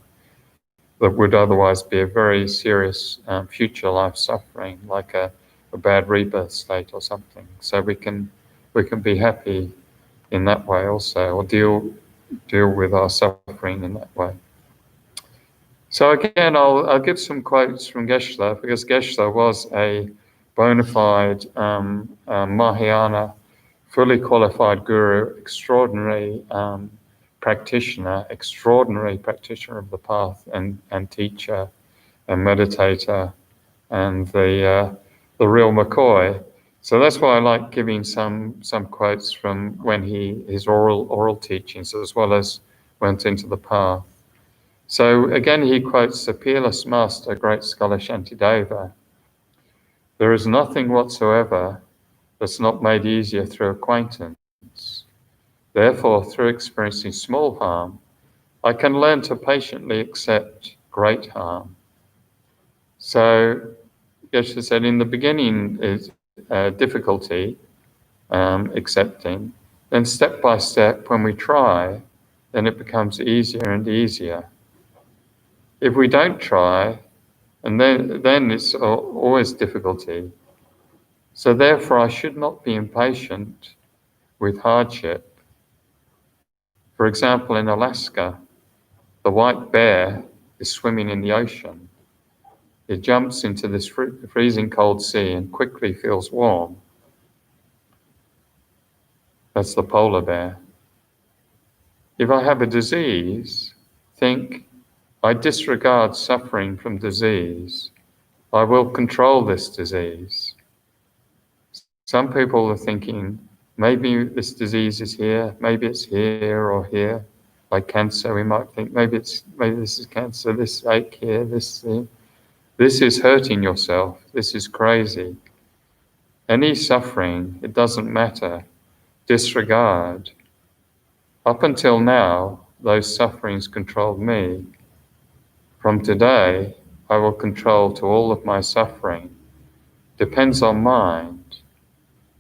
that would otherwise be a very serious future life suffering, like a bad rebirth state or something. So we can be happy in that way also, or deal deal with our suffering in that way. So again, I'll give some quotes from Geshe, because Geshe was a bona fide Mahayana, fully qualified guru, extraordinary practitioner of the path, and teacher, and meditator, and the real McCoy. So that's why I like giving some quotes from when his oral teachings, as well as went into the path. So again, he quotes the peerless master, great scholar Shantideva. There is nothing whatsoever that's not made easier through acquaintance. Therefore, through experiencing small harm, I can learn to patiently accept great harm. So Geshe said, in the beginning is difficulty, accepting. Then step by step, when we try, then it becomes easier and easier. If we don't try, and then it's always difficulty. So therefore, I should not be impatient with hardship. For example, in Alaska, the white bear is swimming in the ocean. It jumps into this freezing cold sea and quickly feels warm. That's the polar bear. If I have a disease, think, I disregard suffering from disease. I will control this disease. Some people are thinking, maybe this disease is here, maybe it's here or here. Like cancer, we might think, maybe this is cancer, this ache here, this thing. This is hurting yourself, this is crazy. Any suffering, it doesn't matter. Disregard. Up until now, those sufferings controlled me. From today, I will control to all of my suffering. Depends on mind.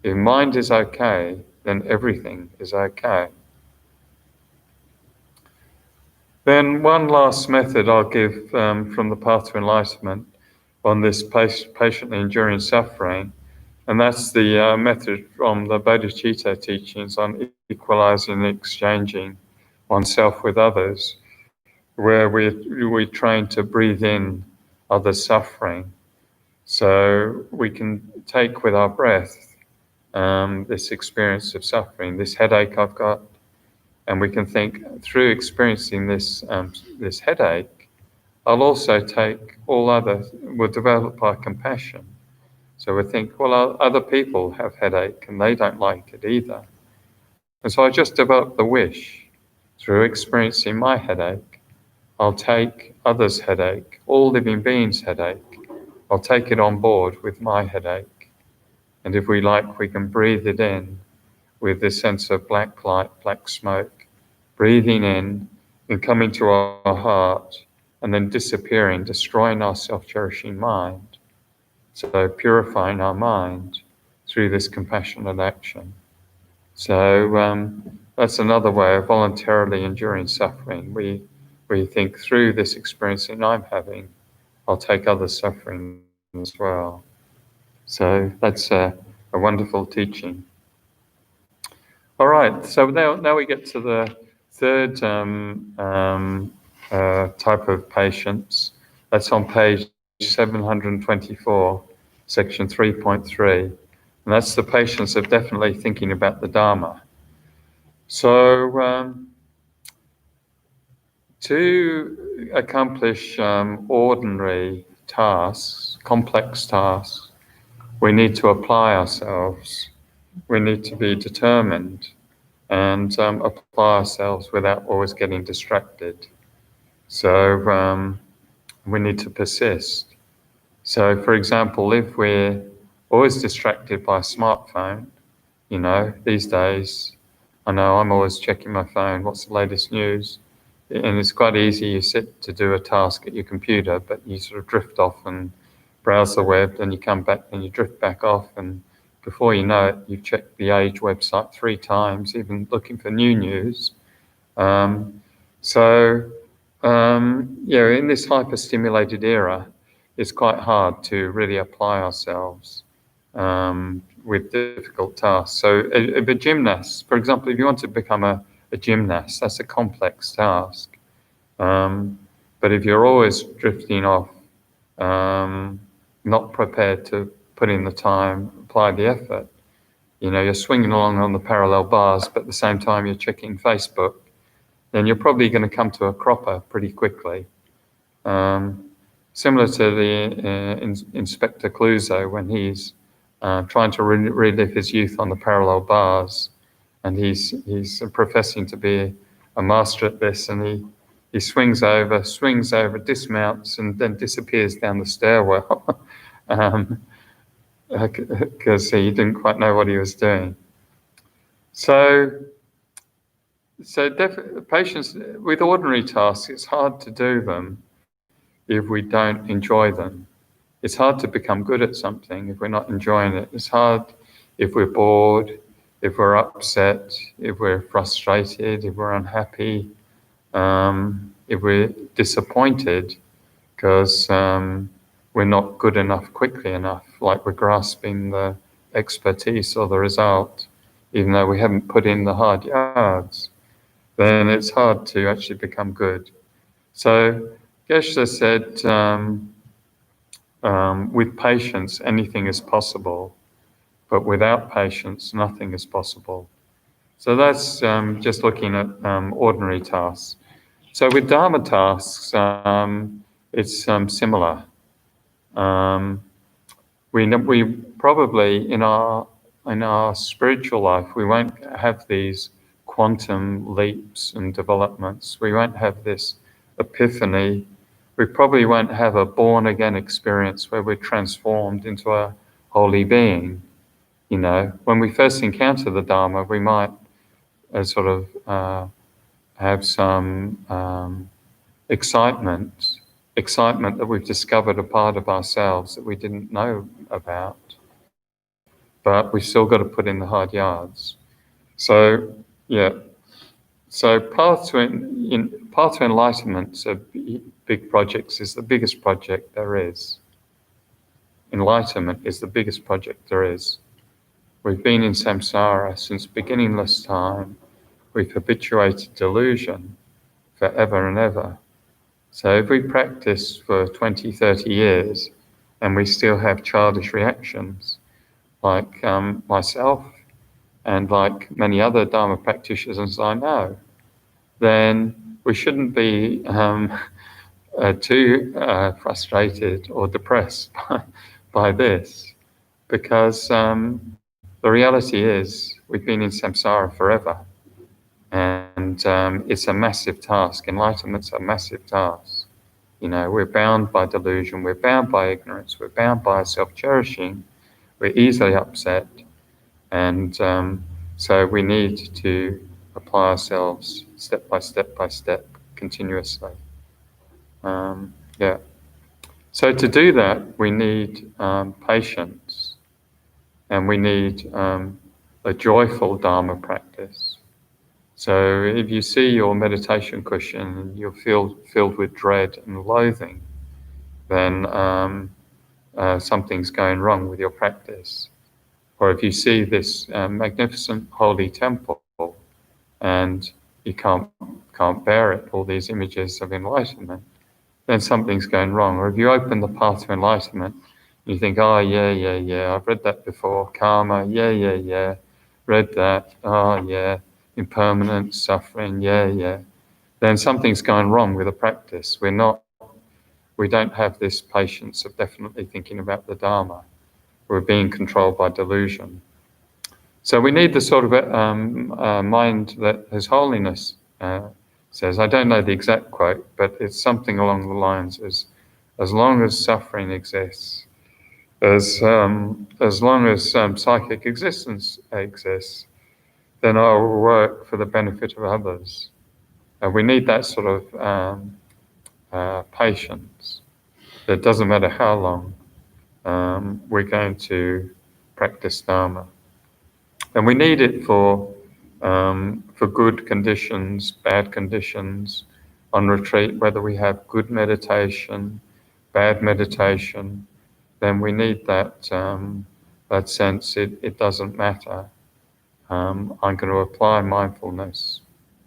If mind is okay, then everything is okay. Then one last method I'll give from the Path to Enlightenment on this patiently enduring suffering, and that's the method from the bodhicitta teachings on equalizing and exchanging oneself with others, where we train to breathe in others' suffering. So we can take with our breath this experience of suffering, this headache I've got, and we can think, through experiencing this headache, I'll also take all others, we'll develop our compassion. So we think, well, other people have headache and they don't like it either. And so I just developed the wish, through experiencing my headache, I'll take others' headache, all living beings' headache, I'll take it on board with my headache. And if we like, we can breathe it in with this sense of black light, black smoke, breathing in and coming to our heart, and then disappearing, destroying our self-cherishing mind. So purifying our mind through this compassionate action. So that's another way of voluntarily enduring suffering. We think, through this experiencing I'm having, I'll take others' suffering as well. So that's a wonderful teaching. All right, so now we get to the third type of patience. That's on page 724, section 3.3. And that's the patience of definitely thinking about the Dharma. So to accomplish ordinary tasks, complex tasks, we need to apply ourselves. We need to be determined and apply ourselves without always getting distracted. So we need to persist. So, for example, if we're always distracted by a smartphone, these days, I know I'm always checking my phone, what's the latest news? And it's quite easy, you sit to do a task at your computer, but you sort of drift off and browse the web, then you come back, then you drift back off, and before you know it, you've checked the Age website 3 times, even looking for new news. In this hyper-stimulated era, it's quite hard to really apply ourselves with difficult tasks. So a gymnast, for example, if you want to become a a gymnast. That's a complex task. But if you're always drifting off, not prepared to put in the time, apply the effort, you're swinging along on the parallel bars, but at the same time you're checking Facebook, then you're probably going to come to a cropper pretty quickly. Similar to the Inspector Clouseau when he's trying to relive his youth on the parallel bars, and he's professing to be a master at this, and he swings over, dismounts, and then disappears down the stairwell because he didn't quite know what he was doing. So patience with ordinary tasks, it's hard to do them if we don't enjoy them. It's hard to become good at something if we're not enjoying it. It's hard if we're bored, if we're upset, if we're frustrated, if we're unhappy, if we're disappointed because we're not good enough quickly enough, like we're grasping the expertise or the result, even though we haven't put in the hard yards, then it's hard to actually become good. So Geshe said, with patience, anything is possible, but without patience, nothing is possible. So that's just looking at ordinary tasks. So with Dharma tasks, it's similar. We probably in our spiritual life, we won't have these quantum leaps and developments. We won't have this epiphany. We probably won't have a born-again experience where we're transformed into a holy being. When we first encounter the Dharma, we might sort of have some excitement that we've discovered a part of ourselves that we didn't know about. But we've still got to put in the hard yards. So, yeah. So path to enlightenment, so big projects, is the biggest project there is. Enlightenment is the biggest project there is. We've been in samsara since beginningless time. We've habituated delusion forever and ever. So if we practice for 20, 30 years and we still have childish reactions, like myself and like many other Dharma practitioners I know, then we shouldn't be too frustrated or depressed by this, because the reality is we've been in samsara forever, and it's a massive task. Enlightenment's a massive task. We're bound by delusion, we're bound by ignorance, we're bound by self-cherishing, we're easily upset, and so we need to apply ourselves step by step, continuously. So to do that, we need patience, and we need a joyful Dharma practice. So if you see your meditation cushion and you're filled with dread and loathing, then something's going wrong with your practice. Or if you see this magnificent holy temple and you can't bear it, all these images of enlightenment, then something's going wrong. Or if you open the path to enlightenment, you think, oh, yeah, I've read that before. Karma, yeah, read that. Oh, yeah, impermanence, suffering, yeah. Then something's going wrong with the practice. We don't have this patience of definitely thinking about the Dharma. We're being controlled by delusion. So we need the sort of mind that His Holiness says. I don't know the exact quote, but it's something along the lines as long as suffering exists, as long as psychic existence exists, then I will work for the benefit of others. We need that sort of patience. It doesn't matter how long we're going to practice Dharma. And we need it for good conditions, bad conditions, on retreat, whether we have good meditation, bad meditation, then we need that sense it doesn't matter. I'm going to apply mindfulness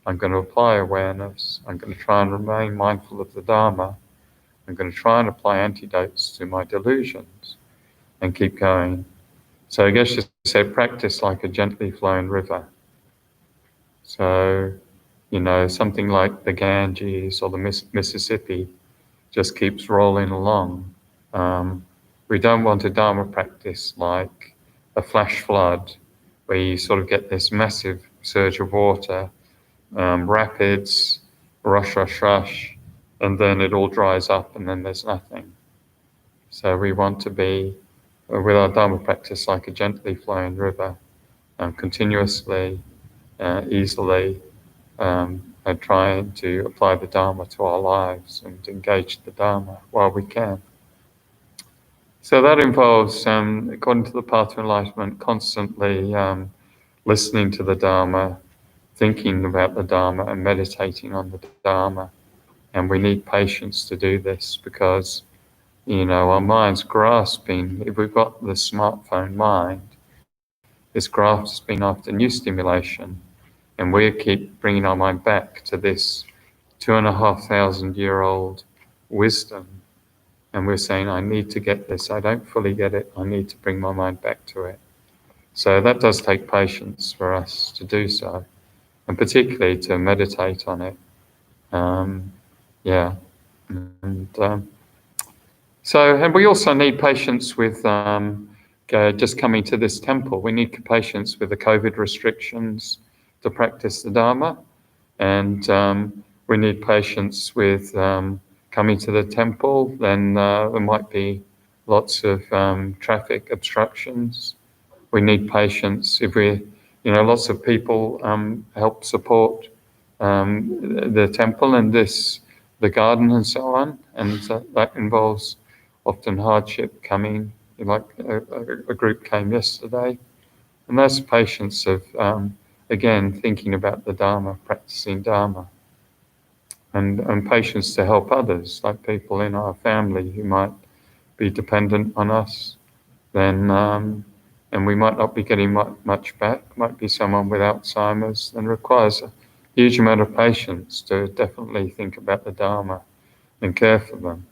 I'm going to apply awareness. I'm going to try and remain mindful of the Dharma. I'm going to try and apply antidotes to my delusions and keep going. So Geshe said, practice like a gently flowing river. So, something like the Ganges or the Mississippi just keeps rolling along. We don't want a Dharma practice like a flash flood, where you sort of get this massive surge of water, rapids, rush, rush, rush, and then it all dries up and then there's nothing. So we want to be, with our Dharma practice, like a gently flowing river, continuously, easily, and trying to apply the Dharma to our lives and engage the Dharma while we can. So that involves, according to the path to enlightenment, constantly listening to the Dharma, thinking about the Dharma and meditating on the Dharma. And we need patience to do this because, our mind's grasping, if we've got the smartphone mind, it's grasping after new stimulation. And we keep bringing our mind back to this 2,500-year-old wisdom. And we're saying, I need to get this. I don't fully get it. I need to bring my mind back to it. So that does take patience for us to do so, and particularly to meditate on it. And we also need patience with just coming to this temple. We need patience with the COVID restrictions to practice the Dharma, and we need patience with coming to the temple. Then there might be lots of traffic obstructions. We need patience if lots of people help support the temple and the garden and so on, and that involves often hardship coming. Like a group came yesterday, and that's patience of again thinking about the Dharma, practicing Dharma, and patience to help others, like people in our family who might be dependent on us. Then and we might not be getting much back. Might be someone with Alzheimer's, and requires a huge amount of patience to definitely think about the Dharma and care for them.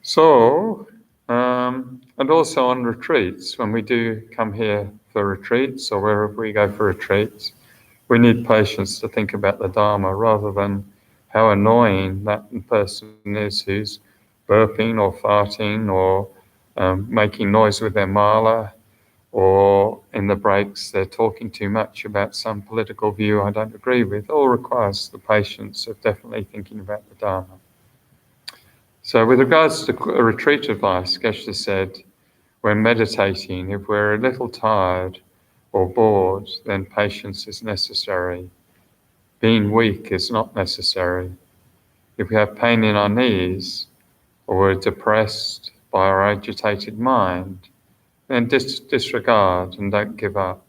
So, and also on retreats, when we do come here for retreats or wherever we go for retreats, we need patience to think about the Dharma rather than how annoying that person is who's burping or farting or making noise with their mala, or in the breaks they're talking too much about some political view I don't agree with. All requires the patience of definitely thinking about the Dharma. So with regards to retreat advice, Geshe said, when meditating, if we're a little tired or bored, then patience is necessary. Being weak is not necessary. If we have pain in our knees, or we're depressed by our agitated mind, then disregard and don't give up.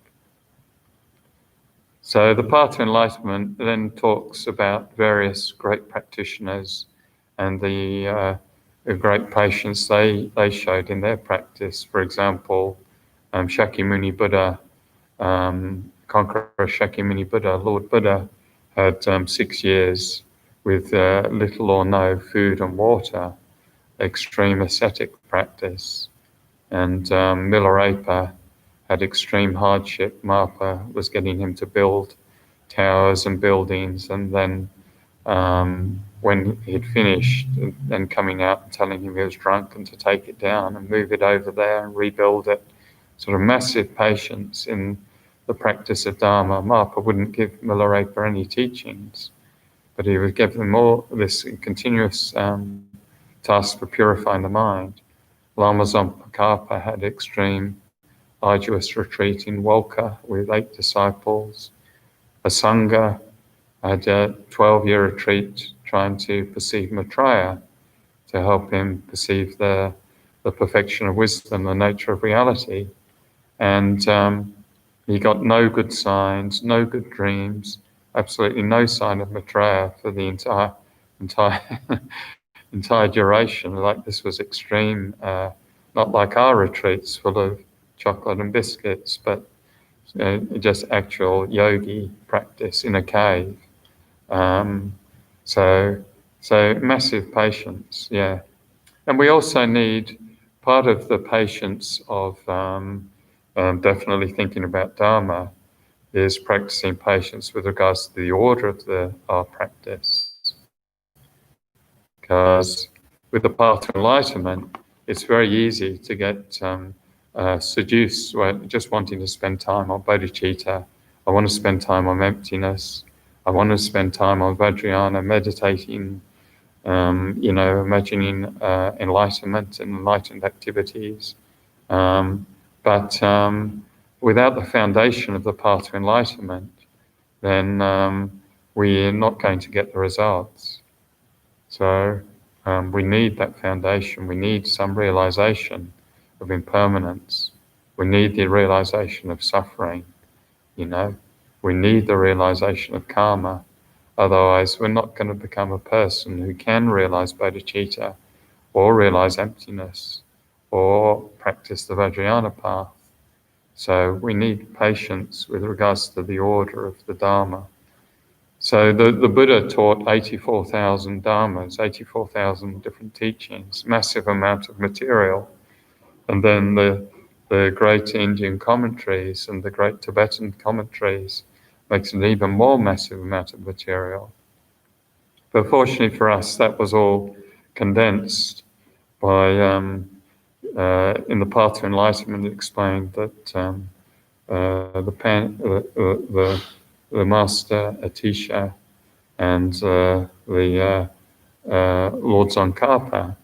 So the path to enlightenment then talks about various great practitioners and the great patience they showed in their practice. For example, Shakyamuni Buddha, Conqueror Shakyamuni Buddha, Lord Buddha, had 6 years with little or no food and water, extreme ascetic practice. And Milarepa had extreme hardship. Marpa was getting him to build towers and buildings, and then when he'd finished, then coming out and telling him he was drunk and to take it down and move it over there and rebuild it. Sort of massive patience in the practice of Dharma. Marpa wouldn't give Milarepa any teachings, but he would give them all this continuous task for purifying the mind. Lama Tsongkhapa had extreme, arduous retreat in Wolka with 8 disciples. Asanga had a 12-year retreat trying to perceive Maitreya, to help him perceive the perfection of wisdom, the nature of reality. And he got no good signs, no good dreams, absolutely no sign of Maitreya for the entire entire duration. Like, this was extreme, not like our retreats full of chocolate and biscuits, but just actual yogi practice in a cave. So massive patience, yeah. And we also need part of the patience of definitely thinking about Dharma is practicing patience with regards to the order of our practice. Because with the path to enlightenment, it's very easy to get seduced just wanting to spend time on bodhicitta. I want to spend time on emptiness. I want to spend time on Vajrayana, meditating, imagining enlightenment and enlightened activities. But without the foundation of the path to enlightenment, then we're not going to get the results. So we need that foundation. We need some realization of impermanence. We need the realization of suffering, We need the realization of karma. Otherwise, we're not going to become a person who can realize bodhicitta or realize emptiness or practice the Vajrayana path. So we need patience with regards to the order of the Dharma. So the Buddha taught 84,000 dharmas, 84,000 different teachings, massive amount of material. And then the great Indian commentaries and the great Tibetan commentaries makes an even more massive amount of material. But fortunately for us, that was all condensed by, in the Path to Enlightenment, it explained that the master Atisha and the Lord Tsongkhapa,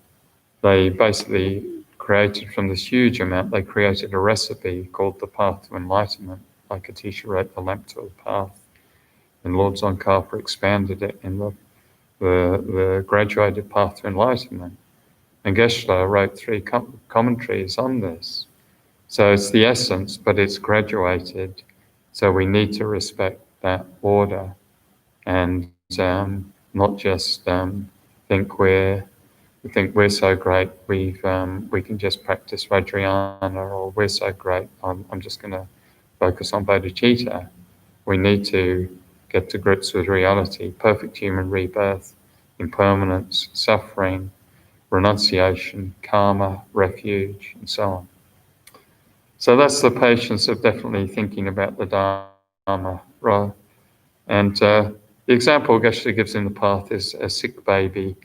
they basically created from this huge amount, they created a recipe called the Path to Enlightenment, like Atisha wrote the Lamp to the Path. And Lord Tsongkhapa expanded it in the graduated Path to Enlightenment. And Geshe wrote 3 commentaries on this. So it's the essence, but it's graduated. So we need to respect that order and not just think we're so great we can just practice Vajrayana, or we're so great I'm just going to focus on bodhicitta. We need to get to grips with reality, perfect human rebirth, impermanence, suffering, renunciation, karma, refuge, and so on. So that's the patience of definitely thinking about the Dharma. Right? And the example Geshe gives in the path is a sick baby,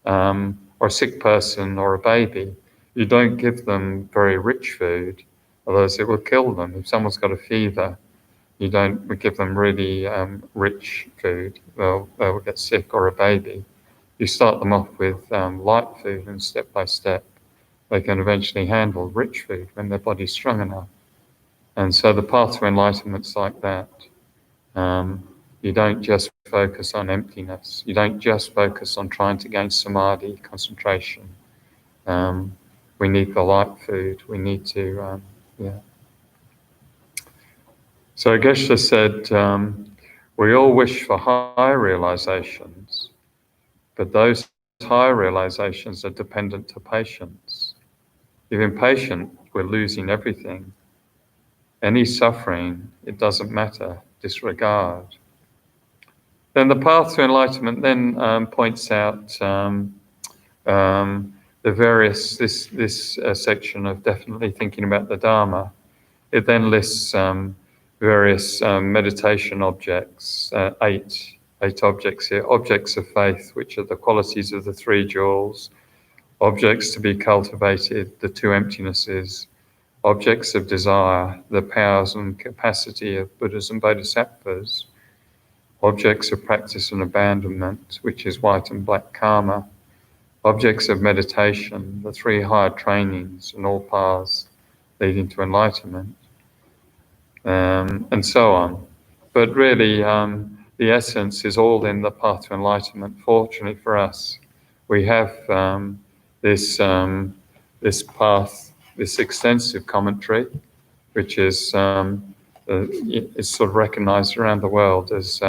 or a sick person or a baby. You don't give them very rich food, otherwise it will kill them. If someone's got a fever, you don't give them really rich food, they'll get sick, or a baby. You start them off with light food, and step by step they can eventually handle rich food when their body's strong enough. And so the path to enlightenment's like that. You don't just focus on emptiness. You don't just focus on trying to gain samadhi, concentration. We need the light food. We need to, So Geshe said, we all wish for high realizations, but those high realizations are dependent to patience. If impatient, we're losing everything. Any suffering, it doesn't matter, disregard. Then the path to enlightenment then points out the various, this section of definitely thinking about the Dharma. It then lists various meditation objects, eight objects here. Objects of faith, which are the qualities of the 3 jewels. Objects to be cultivated, the 2 emptinesses. Objects of desire, the powers and capacity of Buddhas and Bodhisattvas. Objects of practice and abandonment, which is white and black karma. Objects of meditation, the 3 higher trainings and all paths leading to enlightenment, and so on. But really, the essence is all in the path to enlightenment. Fortunately for us, we have this path, this extensive commentary, which is sort of recognized around the world as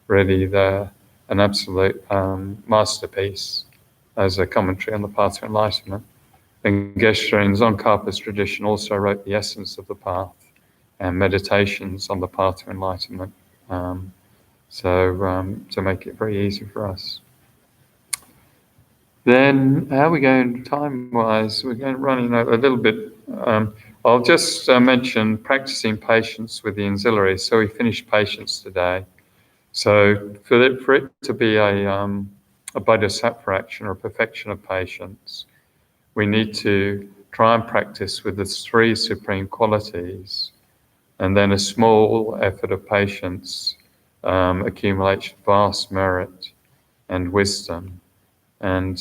really an absolute masterpiece as a commentary on the path to enlightenment. And Geshe in Tsongkhapa's tradition also wrote the essence of the path, and meditations on the path to enlightenment. To make it very easy for us. Then, how are we going time-wise? We're going running a little bit. I'll just mention practicing patience with the auxiliaries. So we finished patience today. So for it to be a bodhisattva action or a perfection of patience, we need to try and practice with the three supreme qualities, and then a small effort of patience accumulates vast merit and wisdom. And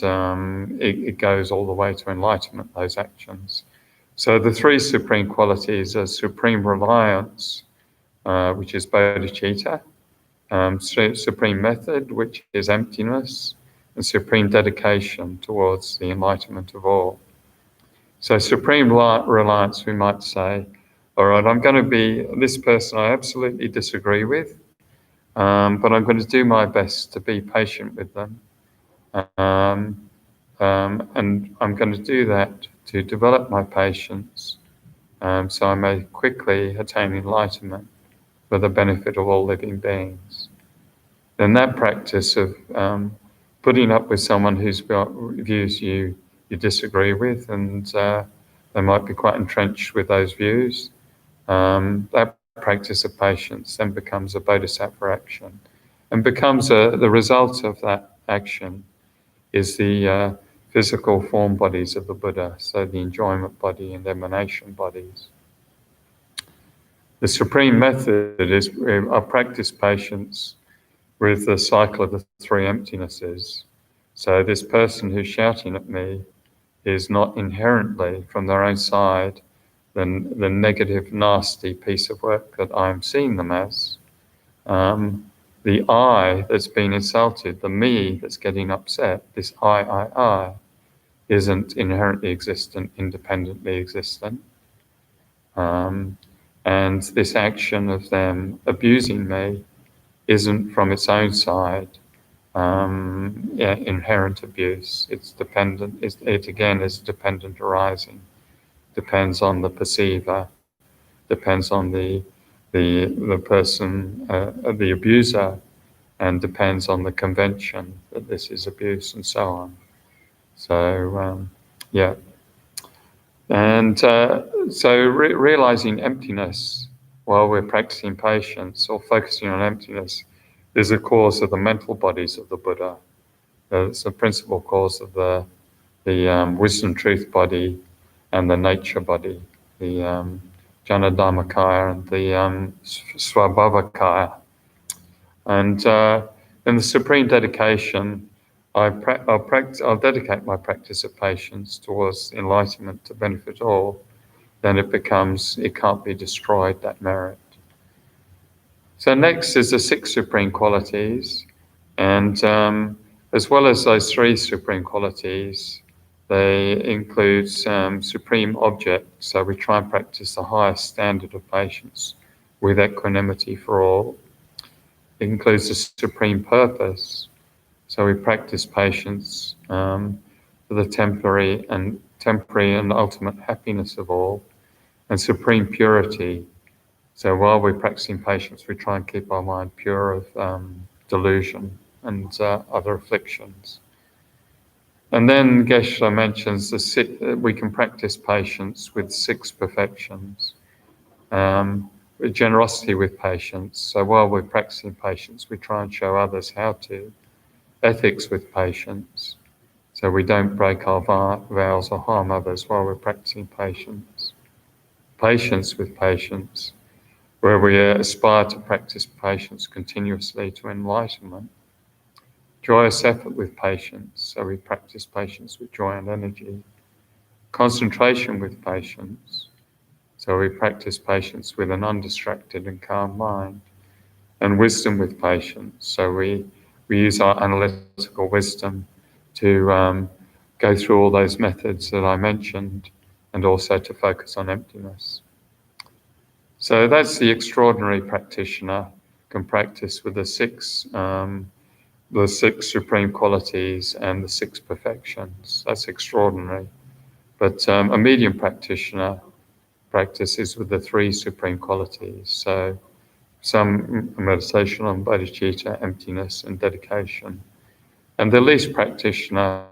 it goes all the way to enlightenment, those actions. So the three supreme qualities are supreme reliance, which is bodhicitta, supreme method, which is emptiness, and supreme dedication towards the enlightenment of all. So supreme reliance, we might say, all right, I'm going to be this person I absolutely disagree with, but I'm going to do my best to be patient with them. And I'm going to do that to develop my patience, so I may quickly attain enlightenment for the benefit of all living beings. Then that practice of putting up with someone whose views you disagree with, and they might be quite entrenched with those views, that practice of patience then becomes a bodhisattva action, and becomes the result of that action is the physical form bodies of the Buddha, so the enjoyment body and emanation bodies. The supreme method is I practice patience with the cycle of the three emptinesses. So this person who's shouting at me is not inherently, from their own side, the negative, nasty piece of work that I'm seeing them as. The I that's been insulted, the me that's getting upset, this I, isn't inherently existent, independently existent. And this action of them abusing me isn't from its own side inherent abuse. It's dependent. It again is dependent arising. Depends on the perceiver. Depends on the person, the abuser, and depends on the convention that this is abuse and so on. So and so realizing emptiness while we're practicing patience or focusing on emptiness is a cause of the mental bodies of the Buddha. It's the principal cause of the wisdom truth body and the nature body, the Jnana Dharmakaya and the Svabhavakaya. And in the supreme dedication, I'll dedicate my practice of patience towards enlightenment to benefit all. Then it can't be destroyed, that merit. So next is the six supreme qualities, and as well as those three supreme qualities, they include supreme object. So we try and practice the highest standard of patience with equanimity for all. It includes the supreme purpose. So we practice patience for the temporary and ultimate happiness of all, and supreme purity. So while we're practicing patience, we try and keep our mind pure of delusion and other afflictions. And then Geshe mentions we can practice patience with six perfections. With generosity with patience. So while we're practicing patience, we try and show others how to. Ethics with patience. So we don't break our vows or harm others while we're practicing patience. Patience with patience, where we aspire to practice patience continuously to enlightenment. Joyous effort with patience, so we practice patience with joy and energy. Concentration with patience, so we practice patience with an undistracted and calm mind. And wisdom with patience, so we use our analytical wisdom to go through all those methods that I mentioned, and also to focus on emptiness. So that's the extraordinary practitioner, can practice with the six supreme qualities and the six perfections. That's extraordinary. But a medium practitioner practices with the three supreme qualities. So some meditation on bodhicitta, emptiness, and dedication. And the least practitioner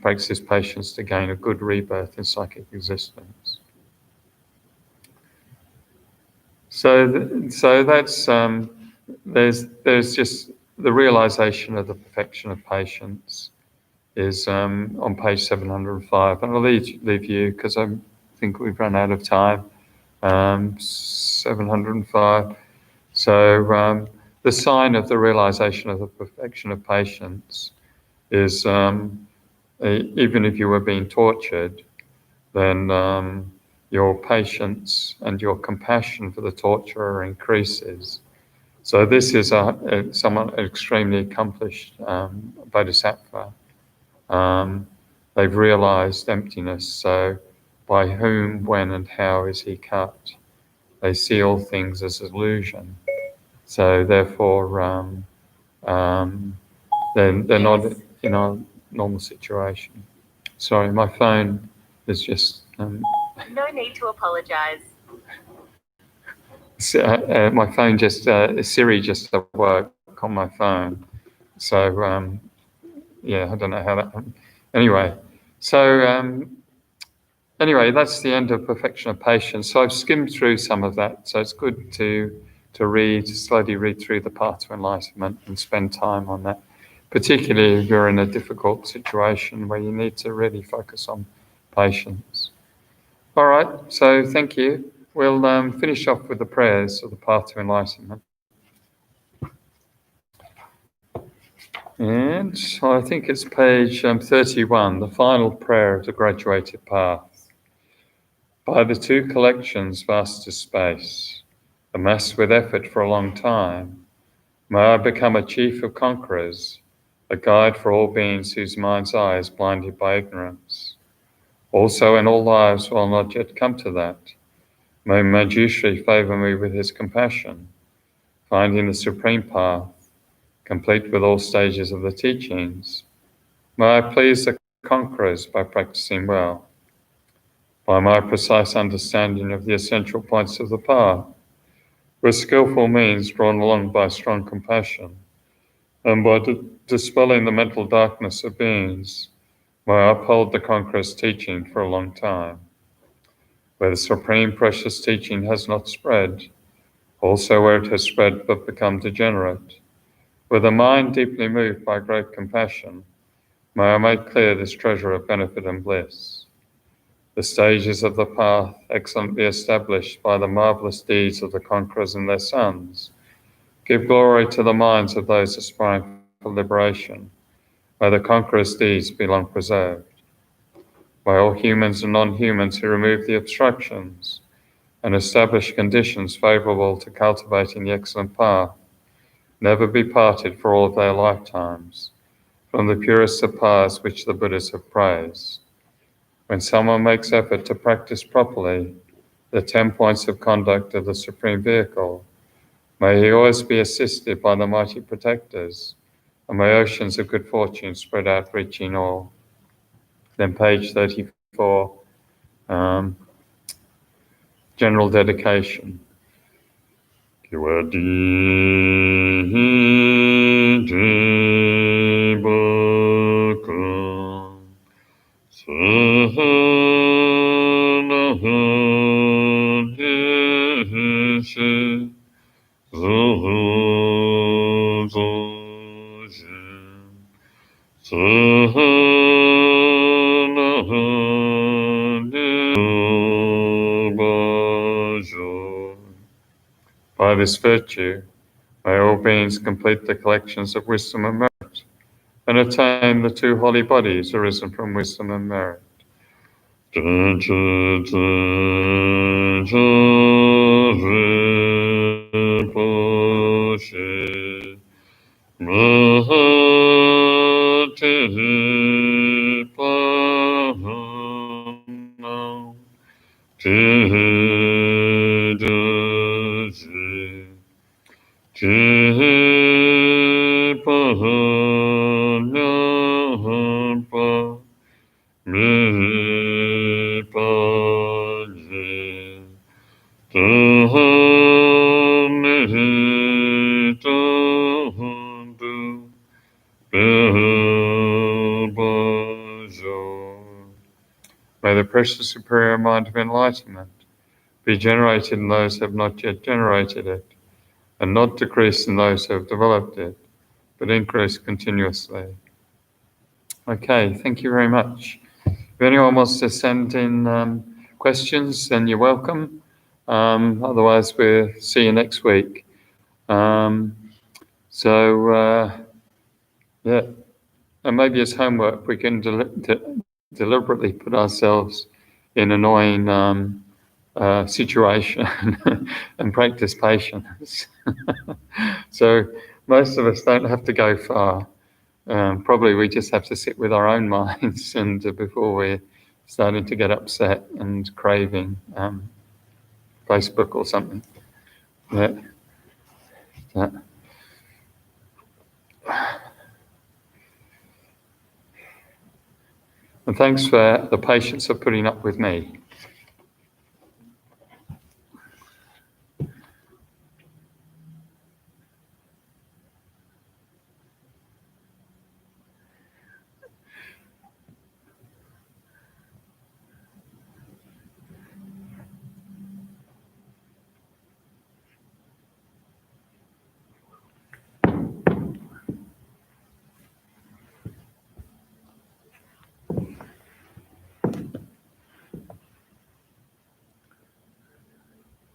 practices patience to gain a good rebirth in psychic existence. So that's there's just the realization of the perfection of patience is on page 705, and I'll leave you because I think we've run out of time. 705. So the sign of the realization of the perfection of patience is even if you were being tortured, then your patience and your compassion for the torturer increases. So this is someone extremely accomplished bodhisattva. They've realized emptiness. So by whom, when, and how is he cut? They see all things as illusion. So therefore, they're not in a normal situation. Sorry, my phone is just... No need to apologize. My phone just... Siri just worked on my phone. So, yeah, I don't know how that happened. Anyway, so... Anyway, that's the end of perfection of patience. So I've skimmed through some of that. So it's good to slowly read through the path to enlightenment and spend time on that, particularly if you're in a difficult situation where you need to really focus on patience. All right, so thank you. We'll finish off with the prayers of the path to enlightenment. And I think it's page 31, the final prayer of the graduated path. By the two collections vast as space, amassed with effort for a long time, may I become a chief of conquerors, a guide for all beings whose mind's eye is blinded by ignorance. Also in all lives will not yet come to that, may Manjushri favour me with his compassion, finding the supreme path, complete with all stages of the teachings. May I please the conquerors by practicing well, by my precise understanding of the essential points of the path, with skillful means drawn along by strong compassion, and by dispelling the mental darkness of beings, may I uphold the conqueror's teaching for a long time. Where the supreme precious teaching has not spread, also where it has spread but become degenerate, with a mind deeply moved by great compassion, may I make clear this treasure of benefit and bliss. The stages of the path, excellently established by the marvelous deeds of the conquerors and their sons, give glory to the minds of those aspiring for liberation. May the conquerors' deeds be long preserved. By all humans and non-humans who remove the obstructions and establish conditions favorable to cultivating the excellent path, never be parted for all of their lifetimes from the purest of paths which the Buddhas have praised. When someone makes effort to practice properly the 10 points of conduct of the Supreme Vehicle, may he always be assisted by the mighty protectors, and may oceans of good fortune spread out, reaching all. Then page 34, general dedication. By this virtue, may all beings complete the collections of wisdom and merit, and attain the two holy bodies arisen from wisdom and merit. precious superior mind of enlightenment be generated in those who have not yet generated it, and not decrease in those who have developed it, but increase continuously. Okay, thank you very much. If anyone wants to send in questions, then you're welcome. Otherwise, we'll see you next week. Yeah, and maybe as homework, we can deliberately put ourselves in annoying situation and practice patience. So most of us don't have to go far. Probably we just have to sit with our own minds and before we're starting to get upset and craving Facebook or something. Yeah. And thanks for the patience of putting up with me.